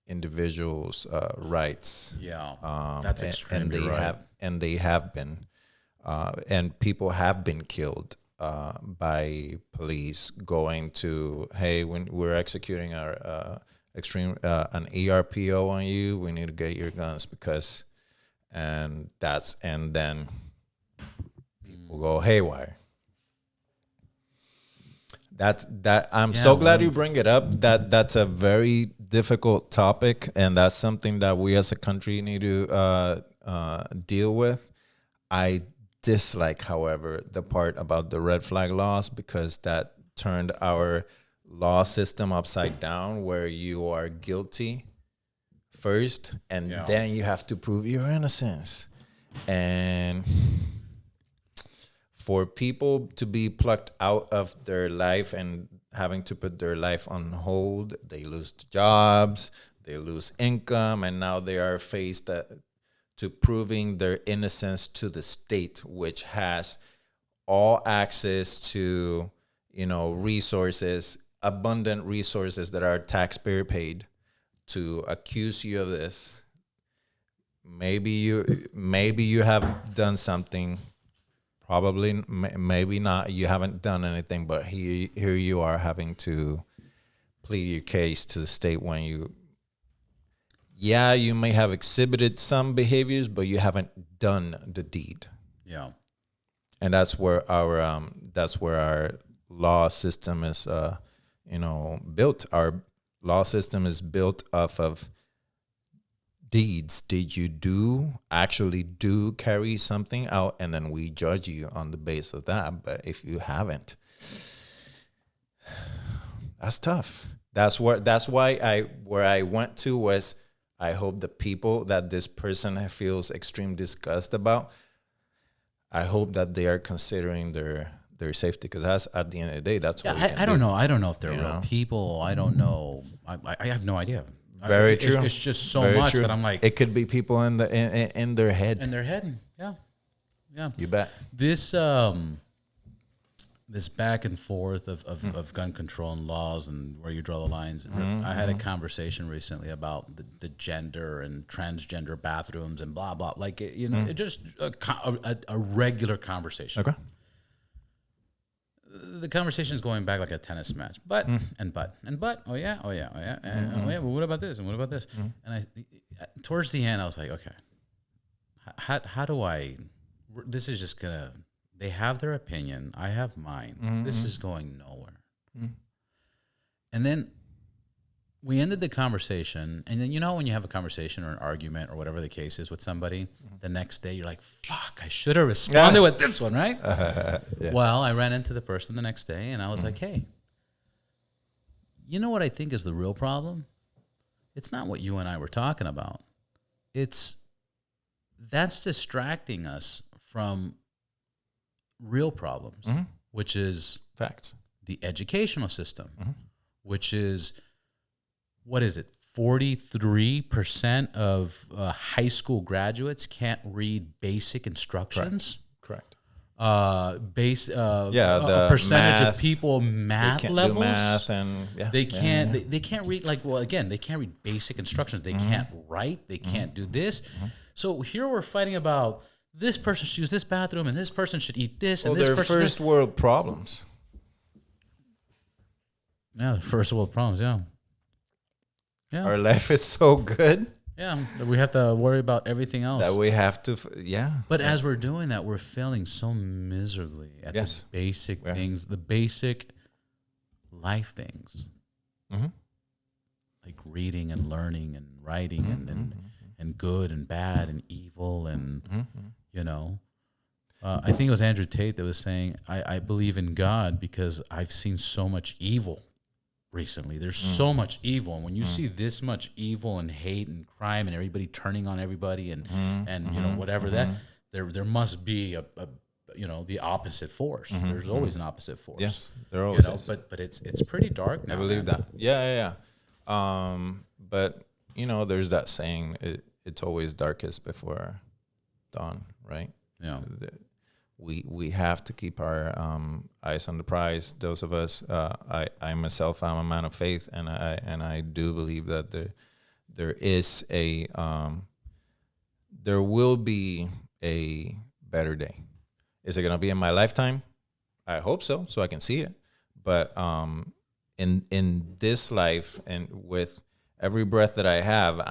individuals' rights. Yeah, that's extremely and they have been, and people have been killed. By police going to, hey, when we're executing our an ERPO on you, we need to get your guns and then people go haywire. I'm so glad you bring it up. That's a very difficult topic, and that's something that we as a country need to deal with. I dislike, however, the part about the red flag laws because that turned our law system upside down where you are guilty first and then you have to prove your innocence. And for people to be plucked out of their life and having to put their life on hold, they lose jobs, they lose income, and now they are faced to proving their innocence to the state, which has all access to, resources, abundant resources that are taxpayer paid to accuse you of this. Maybe you have done something, probably, maybe not. You haven't done anything, but here you are having to plead your case to the state when you may have exhibited some behaviors, but you haven't done the deed. Yeah. And that's where our law system is, built. Our law system is built off of deeds. Did you actually carry something out? And then we judge you on the basis of that. But if you haven't, that's tough. That's why where I went to was, I hope the people that this person feels extreme disgust about, I hope that they are considering their safety, because that's, at the end of the day, that's what we can I don't do. know. I don't know if they're real people. I don't know. I have no idea. Very true. It's just so much that I'm like, it could be people in their head. in their head. Yeah. You bet. This back and forth of gun control and laws and where you draw the lines. I had a conversation recently about the gender and transgender bathrooms and blah, blah. Like, it just a regular conversation. Okay. The conversation is going back like a tennis match. But. Oh, yeah. Well, what about this? And what about this? And towards the end, I was like, okay, how do I, this is just going to, they have their opinion. I have mine. This is going nowhere. And then we ended the conversation. And then, when you have a conversation or an argument or whatever the case is with somebody, the next day you're like, fuck, I should have responded with this one, right? Yeah. Well, I ran into the person the next day and I was like, hey, you know what I think is the real problem? It's not what you and I were talking about. That's distracting us from real problems, which is facts, the educational system, which is, what is it? 43% of high school graduates can't read basic instructions. Correct. base the a percentage math. of people math They can't levels. do math and They can't. They can't read they can't read basic instructions. They can't write. They can't do this. So here we're fighting about this person should use this bathroom and this person should eat this and this they're person. first world problems. Yeah, first world problems. Yeah. Yeah. Our life is so good Yeah, we have to worry about everything else. that we have to. But as we're doing that, we're failing so miserably at the basic things, the basic life things, like reading and learning and writing and good and bad and evil and I think it was Andrew Tate that was saying, I believe in God because I've seen so much evil recently. There's so much evil, and when you see this much evil and hate and crime and everybody turning on everybody and whatever that, there must be a the opposite force. There's always an opposite force. Yes, there always is. But it's pretty dark now. I believe that. Yeah. But there's that saying, it's always darkest before dawn, right? Yeah. We have to keep our eyes on the prize. Those of us, I'm a man of faith, and I do believe that there will be a better day. Is it going to be in my lifetime? I hope so I can see it. But in this life and with every breath that I have,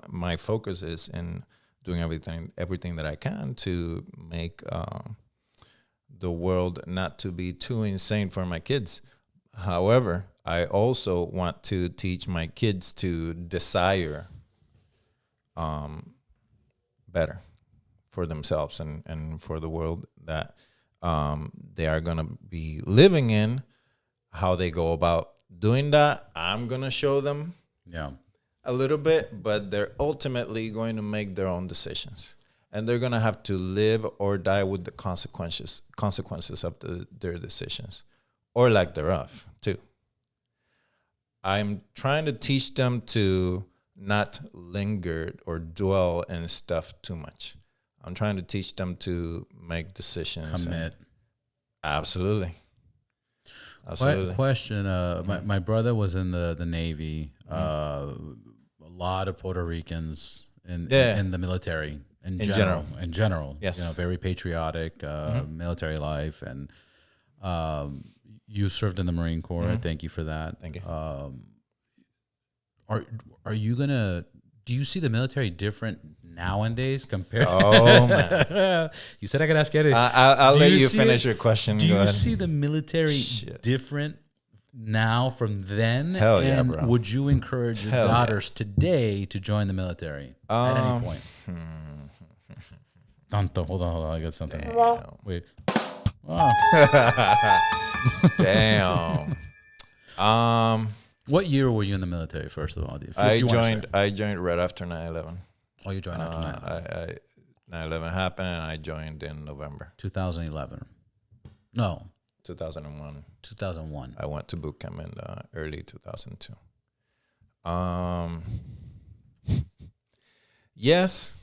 my focus is in doing everything that I can to make the world not to be too insane for my kids. However, I also want to teach my kids to desire better for themselves and for the world that they are going to be living in. How they go about doing that, I'm going to show them. Yeah. A little bit, but they're ultimately going to make their own decisions, and they're going to have to live or die with the consequences of their decisions, or lack thereof too. I'm trying to teach them to not linger or dwell in stuff too much. I'm trying to teach them to make decisions. Commit. Absolutely. Question. My brother was in the Navy. A lot of Puerto Ricans in the military in general. Yes. Very patriotic military life, and you served in the Marine Corps. Thank you for that. Thank you. Are you gonna? Do you see the military different nowadays compared? Oh man! You said I could ask anything. I'll let you finish your question. Do Go you ahead. see the military different now from then? Hell yeah, and bro. Would you encourage your daughters today to join the military at any point? Tanto, hold on. I got something. Wait. Damn. What year were you in the military? First of all, I joined right after 9/11. Oh, you joined after 9/11. 9/11 happened, and I joined in November 2011. No, 2001. 2001. I went to boot camp in early 2002. Yes,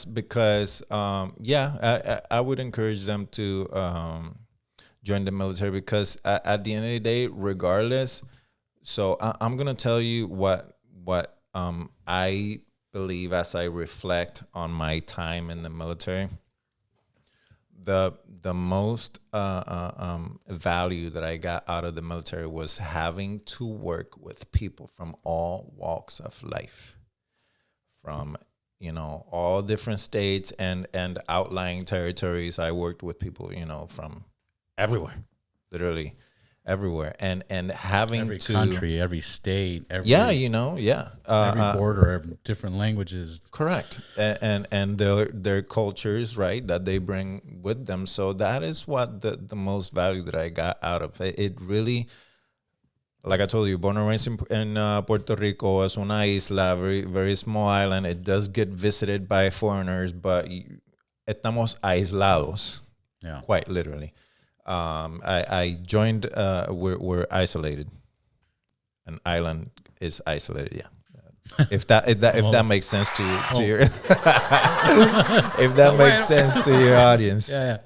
because I would encourage them to join the military, because at the end of the day, regardless. So I'm gonna tell you what I believe as I reflect on my time in the military. The most value that I got out of the military was having to work with people from all walks of life, from all different states and outlying territories. I worked with people from everywhere, literally everywhere, and having Every to country, every state, every every border, every different languages. correct, and their cultures, right, that they bring with them. So that is what the most value that I got out of it. It really, like I told you, born and raised in Puerto Rico, es una isla, very very small island. It does get visited by foreigners, but estamos aislados, quite literally. I joined. We're isolated. An island is isolated. Yeah. If that makes sense to your if that makes sense to your audience. Yeah.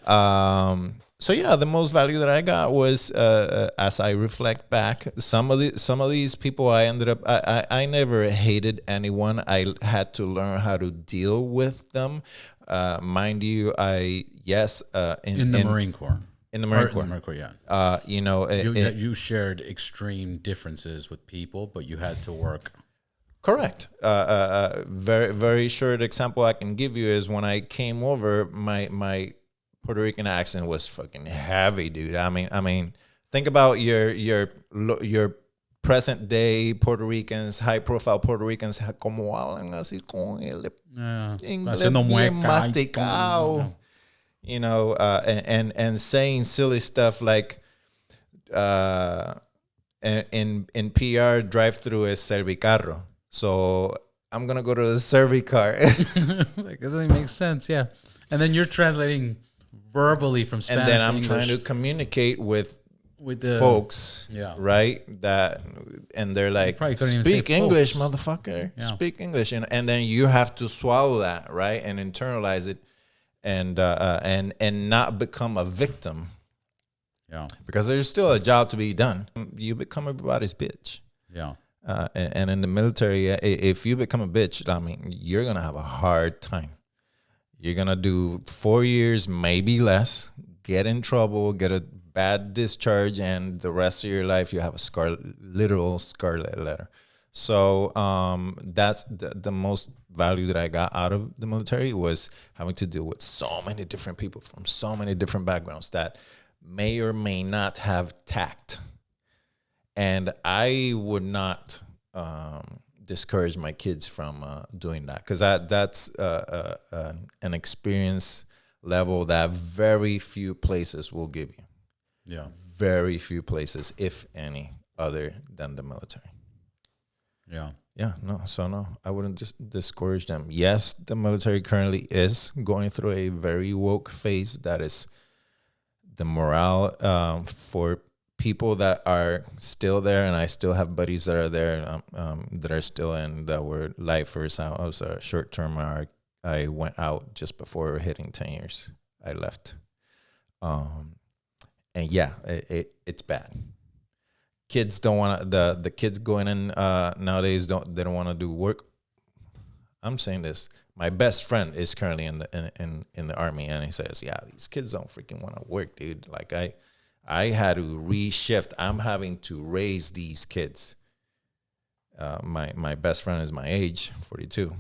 So yeah, the most value that I got was as I reflect back, some of these people I ended up I never hated anyone. I had to learn how to deal with them. Mind you, in In the Marine Corps. In the Marine Or Corps. In the Marine Corps, yeah. You You shared extreme differences with people, but you had to work. correct. Very very short example I can give you is when I came over, my Puerto Rican accent was fucking heavy, dude. I mean, think about your present day Puerto Ricans, high profile Puerto Ricans, como hablan así con el inglés Haciendo bien mueca y masticado. You know, and saying silly stuff like in PR drive through is servicarro. So I'm gonna go to the servicar. Like, it doesn't make sense, yeah. And then you're translating verbally from Spanish And then I'm to trying English to communicate with the folks, yeah. right? And they're like, probably couldn't even say speak English, folks." motherfucker. Yeah. Speak English, and then you have to swallow that, right, and internalize it, and not become a victim, Yeah. because there's still a job to be done. You become everybody's bitch. Yeah. And in the military, if you become a bitch, I mean, you're gonna have a hard time. You're gonna do 4 years, maybe less, get in trouble, get a bad discharge, and the rest of your life you have a literal scarlet letter. So that's the most value that I got out of the military, was having to deal with so many different people from so many different backgrounds that may or may not have tact. And I would not discourage my kids from doing that, because that's an experience level that very few places will give you. Yeah. Very few places, if any, other than the military. Yeah. Yeah, no, I wouldn't discourage them. Yes, the military currently is going through a very woke phase that is the morale for people that are still there, and I still have buddies that are there that are still in, that were lifers. I was a short-term. I went out just before hitting 10 years. I left. And yeah, it's bad. Kids don't want to, the kids going in nowadays don't want to do work. I'm saying this. My best friend is currently in the army, and he says, "Yeah, these kids don't freaking want to work, dude. Like I had to reshift. I'm having to raise these kids." My best friend is my age, 42.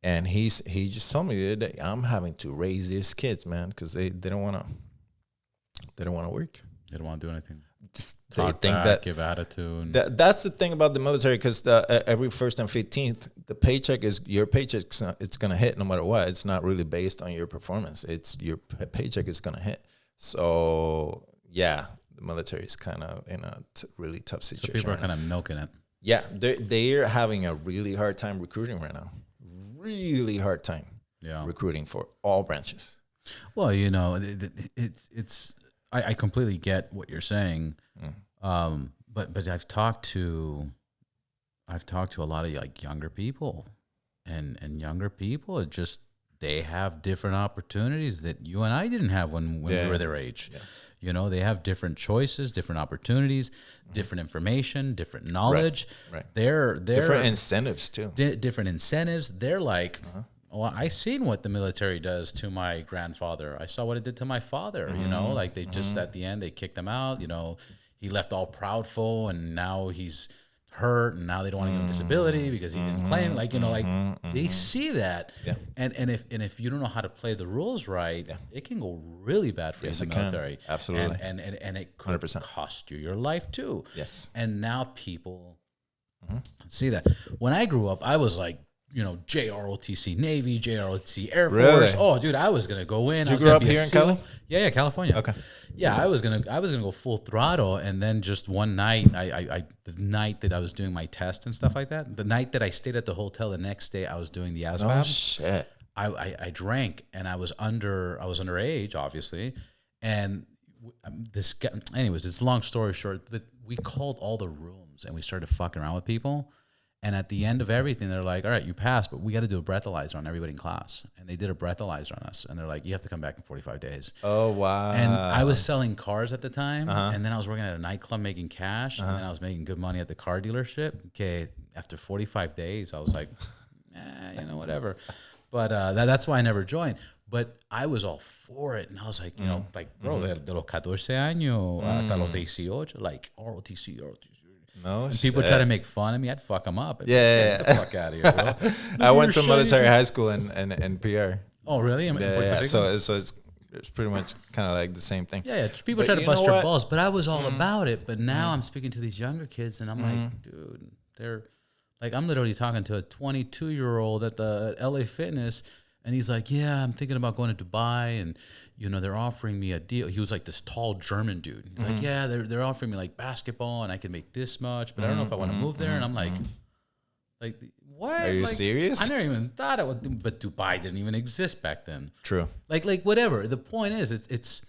And he just told me the other day, I'm having to raise these kids, man, because they don't want to work. They don't want to do anything. They Talk think back, that give attitude. that's the thing about the military, because every 1st and 15th, the paycheck is your paycheck. It's gonna hit no matter what. It's not really based on your performance. It's your paycheck is gonna hit. So yeah, the military is kind of in a really tough situation. So people are right kind of milking it. Yeah, they're having a really hard time recruiting right now. Really hard time. Yeah. Recruiting for all branches. Well, you know, it's I completely get what you're saying, but I've talked to a lot of like younger people, and younger people are just, they have different opportunities that you and I didn't have when we were their age. Yeah. You know, they have different choices, different opportunities, different information, different knowledge. Right. They're Different incentives too. Different incentives. They're like, well, I seen what the military does to my grandfather. I saw what it did to my father. You know, like they just at the end they kicked him out. You know, he left all proudful, and now he's hurt, and now they don't want to give him disability because he didn't claim. Like, you know, like they see that, and if you don't know how to play the rules right, it can go really bad for you in the military. Absolutely, and it could 100%. Cost you your life too. Yes, and now people see that. When I grew up, I was like, you know, JROTC Navy, JROTC Air Force. Really? Oh, dude, I was gonna go in. Did you grow up here in Cali? Yeah, California. Okay. Yeah, I was gonna go full throttle, and then just one night, the night that I was doing my test and stuff like that, the night that I stayed at the hotel, the next day I was doing the ASVAB. Oh shit! I drank, and I was underage, obviously, and this guy. Anyways, it's a long story short, but we called all the rooms rooms, and we started fucking around with people. And at the end of everything, they're like, all right, you passed, but we got to do a breathalyzer on everybody in class. And they did a breathalyzer on us. And they're like, you have to come back in 45 days. Oh, wow. And I was selling cars at the time. Uh-huh. And then I was working at a nightclub making cash. And then I was making good money at the car dealership. Okay, after 45 days, I was like, whatever. But that's why I never joined. But I was all for it. And I was like, bro, de los 14 años hasta los 18, like, ROTC. No and people try to make fun of me. I'd fuck them up. Yeah. Get the fuck out of here, bro. I went to military high school in PR. Oh, really? Yeah. So it's pretty much kind of like the same thing. Yeah. People try to bust your balls, but I was all about it. But now I'm speaking to these younger kids, and I'm like, dude, they're like, I'm literally talking to a 22-year-old at the LA Fitness, and he's like, yeah, I'm thinking about going to Dubai, and they're offering me a deal. He was like this tall German dude. He's like, yeah, they're offering me like basketball, and I can make this much, but I don't know if I want to move there. And I'm like, what? Are you like, serious? I never even thought it would, but Dubai didn't even exist back then. True. Like whatever. The point is, it's.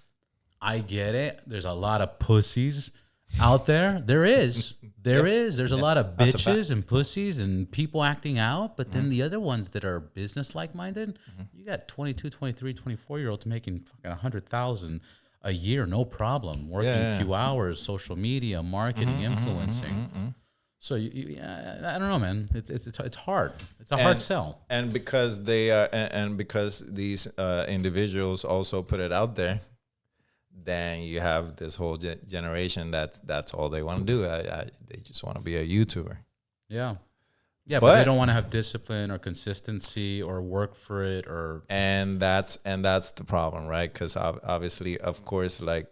I get it. There's a lot of pussies out there. There is. There's a lot of bitches and pussies and people acting out. But then the other ones that are business-like minded, you got 22, 23, 24-year-olds making fucking 100,000 a year, no problem. Working a few hours, social media, marketing, influencing. So I don't know, man. It's hard. It's a hard sell. And because they are, and because these individuals also put it out there, then you have this whole generation that's all they want to do. They just want to be a YouTuber. Yeah, but they don't want to have discipline or consistency or work for it and that's the problem, right? Because obviously, of course, like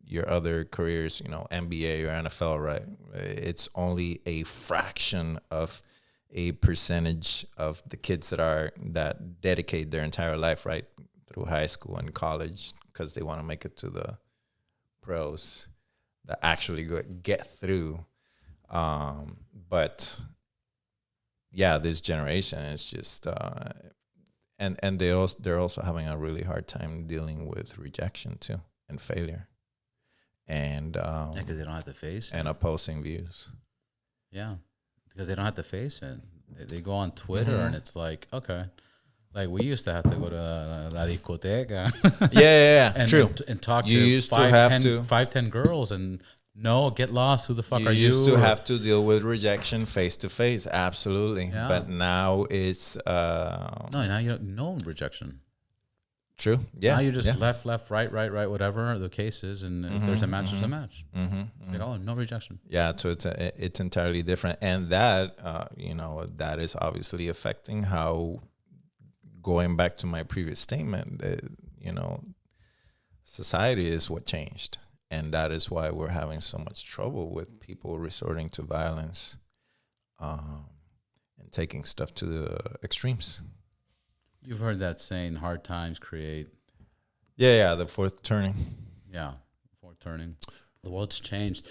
your other careers, NBA or NFL, right? It's only a fraction of a percentage of the kids that dedicate their entire life, right, through high school and college, because they want to make it to the pros, that actually get through. But yeah, this generation is just, and they're also having a really hard time dealing with rejection too and failure, and because they don't have to face and opposing views. Yeah, because they don't have to face it. They go on Twitter and it's like, okay. Like we used to have to go to la discoteca. Yeah. And, true. And talk you to used 5-10 girls and get lost. Who the fuck are you? You used to have to deal with rejection face to face. Absolutely. Yeah. But now it's now you no rejection. True. Yeah. Now you just left, right, whatever the case is, and if there's a match, there's a match. No rejection. Yeah. So it's entirely different, and that that is obviously affecting how. Going back to my previous statement, society is what changed. And that is why we're having so much trouble with people resorting to violence and taking stuff to the extremes. You've heard that saying, hard times create... Yeah, the fourth turning. Yeah, fourth turning. The world's changed.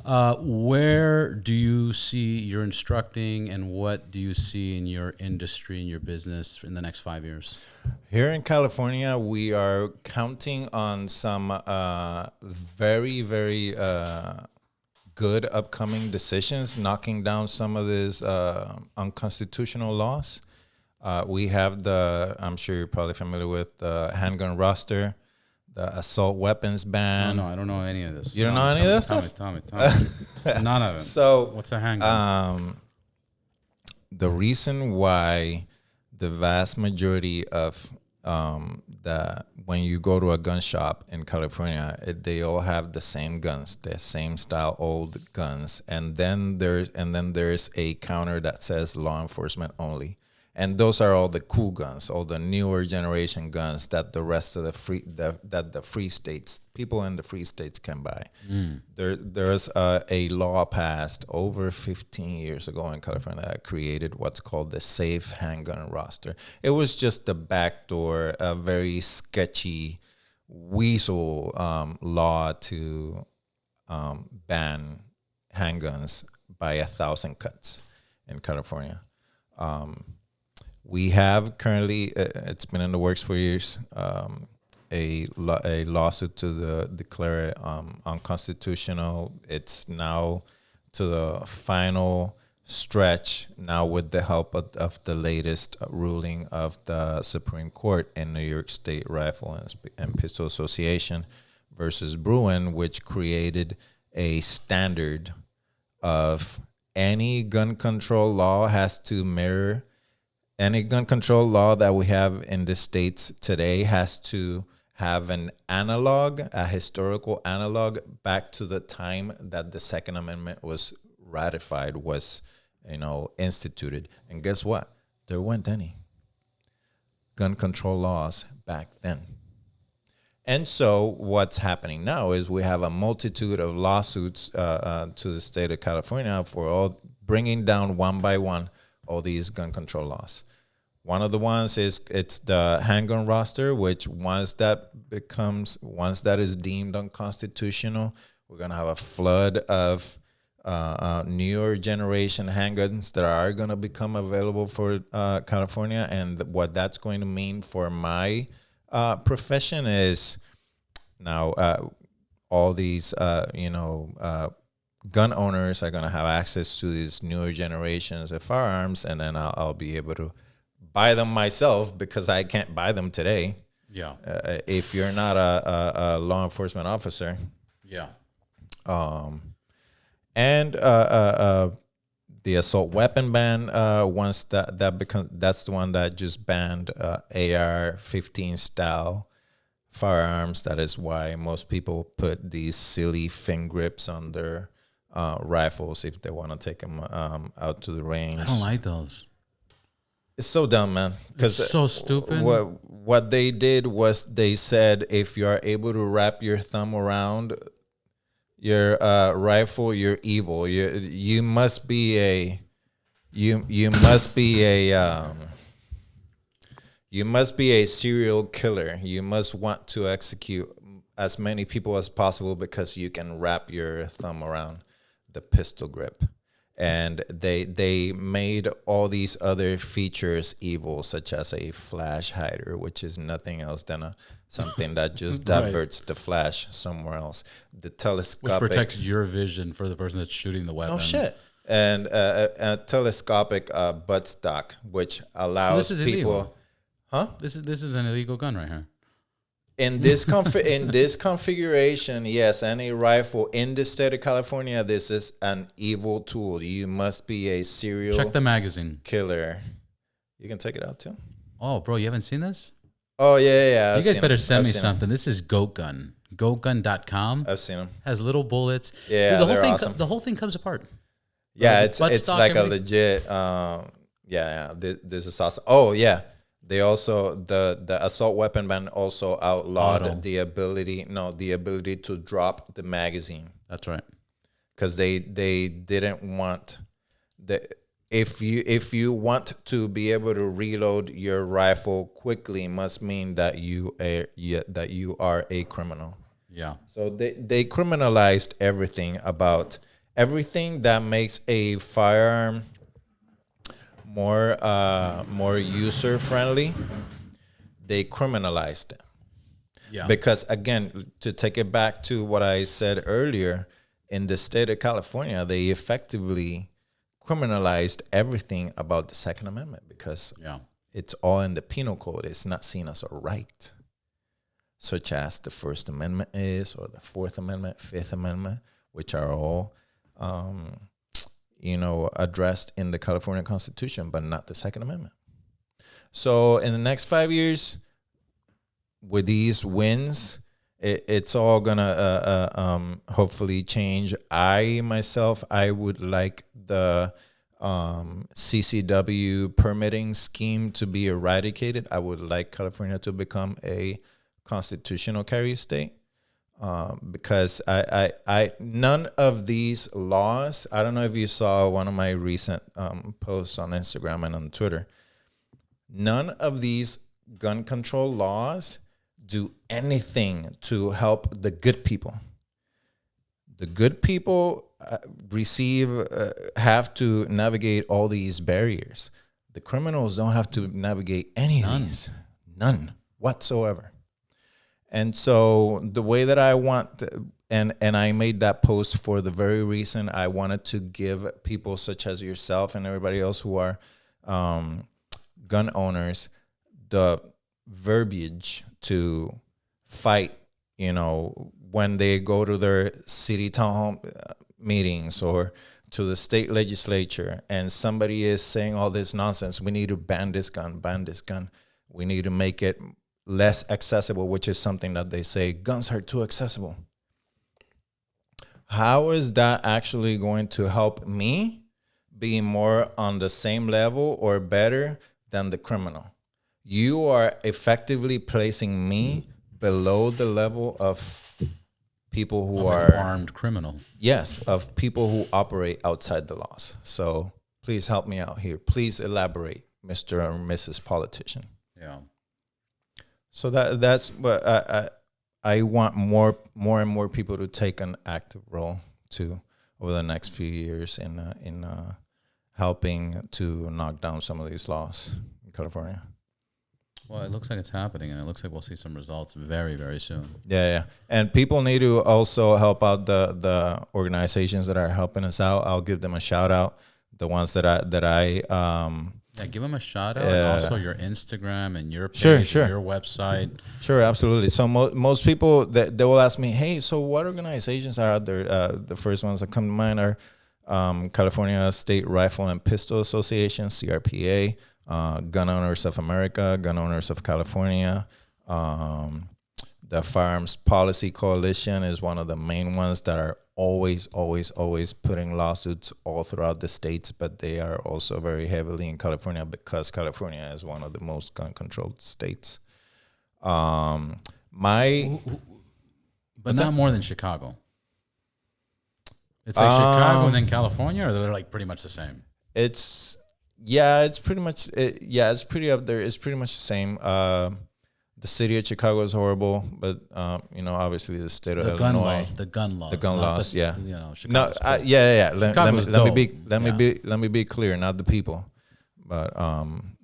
Where do you see you're instructing, and what do you see in your industry and your business in the next 5 years? Here in California, we are counting on some very, very good upcoming decisions, knocking down some of these unconstitutional laws. We have I'm sure you're probably familiar with the handgun roster, the assault weapons ban. No, I don't know any of this. You don't know any of this stuff? Tell me. None of it. So, what's a handgun? The reason why the vast majority of when you go to a gun shop in California, they all have the same guns, the same style old guns, and then there's a counter that says law enforcement only. And those are all the cool guns, all the newer generation guns that the rest of the free states, people in the free states can buy. There's a law passed over 15 years ago in California that created what's called the safe handgun roster. It was just a backdoor, a very sketchy weasel law to ban handguns by 1,000 cuts in California. We have currently, it's been in the works for years, a lawsuit to declare it unconstitutional. It's now to the final stretch now with the help of the latest ruling of the Supreme Court in New York State Rifle and Pistol Association versus Bruin, which created a standard of any gun control law has to mirror any gun control law that we have in the States today has to have an analog, a historical analog back to the time that the Second Amendment was ratified, was, instituted. And guess what? There weren't any gun control laws back then. And so what's happening now is we have a multitude of lawsuits to the state of California for all bringing down one by one all these gun control laws. One of the ones it's the handgun roster, which once that is deemed unconstitutional, we're gonna have a flood of newer generation handguns that are going to become available for California. And what that's going to mean for my profession is now all these, gun owners are going to have access to these newer generations of firearms, and then I'll be able to buy them myself because I can't buy them today. Yeah. If you're not a law enforcement officer. Yeah. And the assault weapon ban, once that becomes, that's the one that just banned AR-15 style firearms. That is why most people put these silly fin grips on their rifles if they want to take them out to the range. I don't like those. It's so dumb, man. It's so stupid. What they did was they said if you are able to wrap your thumb around your rifle, you're evil. You must be a serial killer. You must want to execute as many people as possible because you can wrap your thumb around the pistol grip. And they made all these other features evil, such as a flash hider, which is nothing else than something that just diverts the flash somewhere else. The telescopic, which protects your vision for the person that's shooting the weapon. No shit. And a telescopic buttstock, which allows so this is people. Illegal. Huh? This is an illegal gun right here. In this in this configuration, yes, any rifle in the state of California, this is an evil tool. You must be a serial Check the magazine. Killer. You can take it out too. Oh, bro, you haven't seen this? Oh yeah. You guys better send me something. This is Goat Gun. GoatGun.com. I've seen them. Has little bullets. Yeah, Dude, they're awesome. The whole thing comes apart. Yeah, it's like a legit. This is awesome. Oh yeah. They also the assault weapon ban also outlawed the ability to drop the magazine. That's right. Because they didn't want if you want to be able to reload your rifle quickly, must mean that you are a criminal. Yeah. So they criminalized everything that makes a firearm more user friendly. They criminalized it. Yeah. Because again, to take it back to what I said earlier, in the state of California, they effectively criminalized everything about the Second Amendment because it's all in the penal code. It's not seen as a right, such as the First Amendment is, or the Fourth Amendment, Fifth Amendment, which are all addressed in the California Constitution, but not the Second Amendment. So in the next 5 years, with these wins, it's all gonna hopefully change. I would like the CCW permitting scheme to be eradicated. I would like California to become a constitutional carry state. Because I none of these laws, I don't know if you saw one of my recent posts on Instagram and on Twitter, none of these gun control laws do anything to help the good people. The good people have to navigate all these barriers. The criminals don't have to navigate any of these. None whatsoever. And so the way that I want and I made that post for the very reason I wanted to give people such as yourself and everybody else who are gun owners the verbiage to fight, when they go to their city town hall meetings or to the state legislature and somebody is saying all this nonsense. We need to ban this gun. We need to make it less accessible, which is something that they say guns are too accessible. How is that actually going to help me be more on the same level or better than the criminal? You are effectively placing me below the level of people who are an armed criminal. Yes, of people who operate outside the laws. So please help me out here. Please elaborate, Mr. or Mrs. Politician. Yeah. So that's what I want more and more people to take an active role to over the next few years in helping to knock down some of these laws in California. Well, it looks like it's happening, and it looks like we'll see some results very, very soon. Yeah. And people need to also help out the organizations that are helping us out. I'll give them a shout out. The ones that I give them a shout out, and also your Instagram and your page, sure. And your website. Sure, absolutely. So most people they will ask me, hey, so what organizations are out there? The first ones that come to mind are California State Rifle and Pistol Association, CRPA. Gun Owners of America, Gun Owners of California. The Firearms Policy Coalition is one of the main ones that are always putting lawsuits all throughout the states, but they are also very heavily in California because California is one of the most gun-controlled states. But not more than Chicago. It's like Chicago and then California, or they're like pretty much the same? It's pretty much it's pretty up there. It's pretty much the same. The city of Chicago is horrible, but obviously the state of Illinois, the gun laws, yeah. Chicago's cool. Let me be clear, not the people, but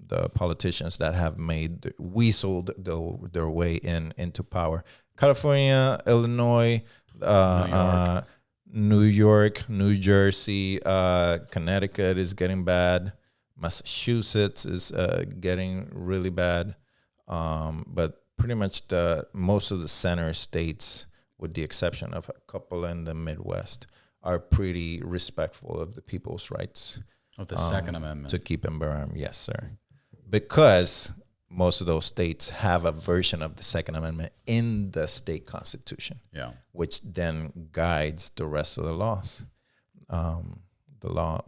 the politicians that have weaseled their way into power. California, Illinois, New York, New Jersey, Connecticut is getting bad. Massachusetts is getting really bad, but pretty much most of the center states, with the exception of a couple in the Midwest, are pretty respectful of the people's rights of the Second Amendment to keep and bear arms. Yes, sir, because most of those states have a version of the Second Amendment in the state constitution, which then guides the rest of the laws, the law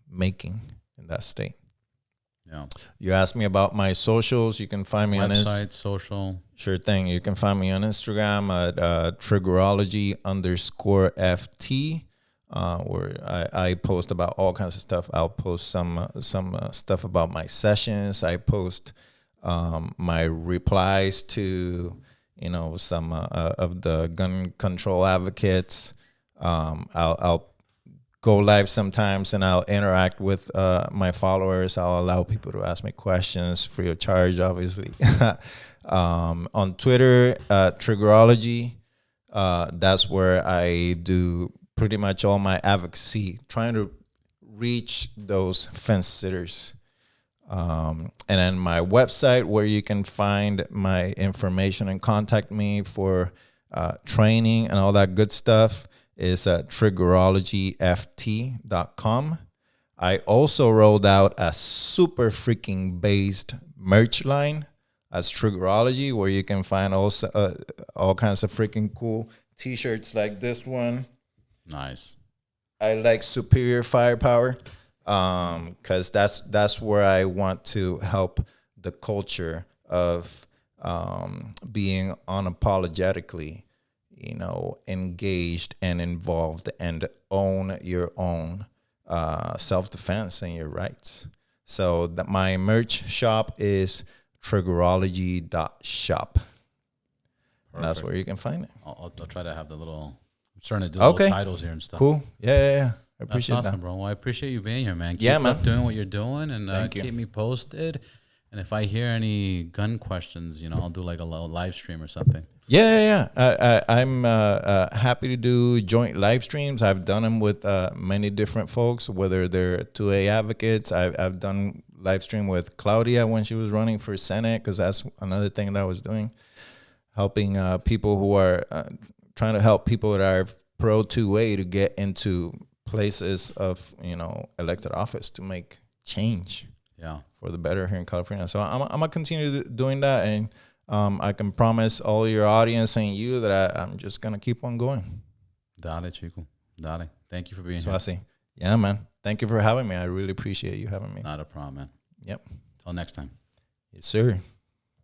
making in that state. Yeah. You asked me about my socials. You can find me on social. Sure thing. You can find me on Instagram at Triggerology _FT, where I post about all kinds of stuff. I'll post some stuff about my sessions. I post my replies to some of the gun control advocates. I'll go live sometimes and I'll interact with my followers. I'll allow people to ask me questions free of charge, obviously. On Twitter, Triggerology, that's where I do pretty much all my advocacy, trying to reach those fence sitters. And then my website, where you can find my information and contact me for training and all that good stuff, is at triggerologyft.com. I also rolled out a super freaking based merch line as Triggerology, where you can find also all kinds of freaking cool t-shirts like this one. Nice. I like superior firepower, because that's where I want to help the culture of being unapologetically engaged and involved and own your own self-defense and your rights. So that my merch shop is triggerology.shop. And that's where you can find it. I'll try to have the little, I'm starting to do little titles here and stuff. Cool. Yeah. I appreciate That's awesome, that. bro. Well, I appreciate you being here, man. Keep up doing what you're doing, and keep me posted. And if I hear any gun questions, I'll do like a little live stream or something. I'm happy to do joint live streams. I've done them with many different folks, whether they're 2A advocates. I've done live stream with Claudia when she was running for Senate, because that's another thing that I was doing, helping people who are trying to help people that are pro 2A to get into places of elected office to make change. Yeah, for the better here in California. So I'm gonna continue doing that, and I can promise all your audience and you that I'm just gonna keep on going. Dale, Chico. Dale. Thank you for being So here. I say, yeah, man. Thank you for having me. I really appreciate you having me. Not a problem, man. Yep. Till next time. Yes, sir.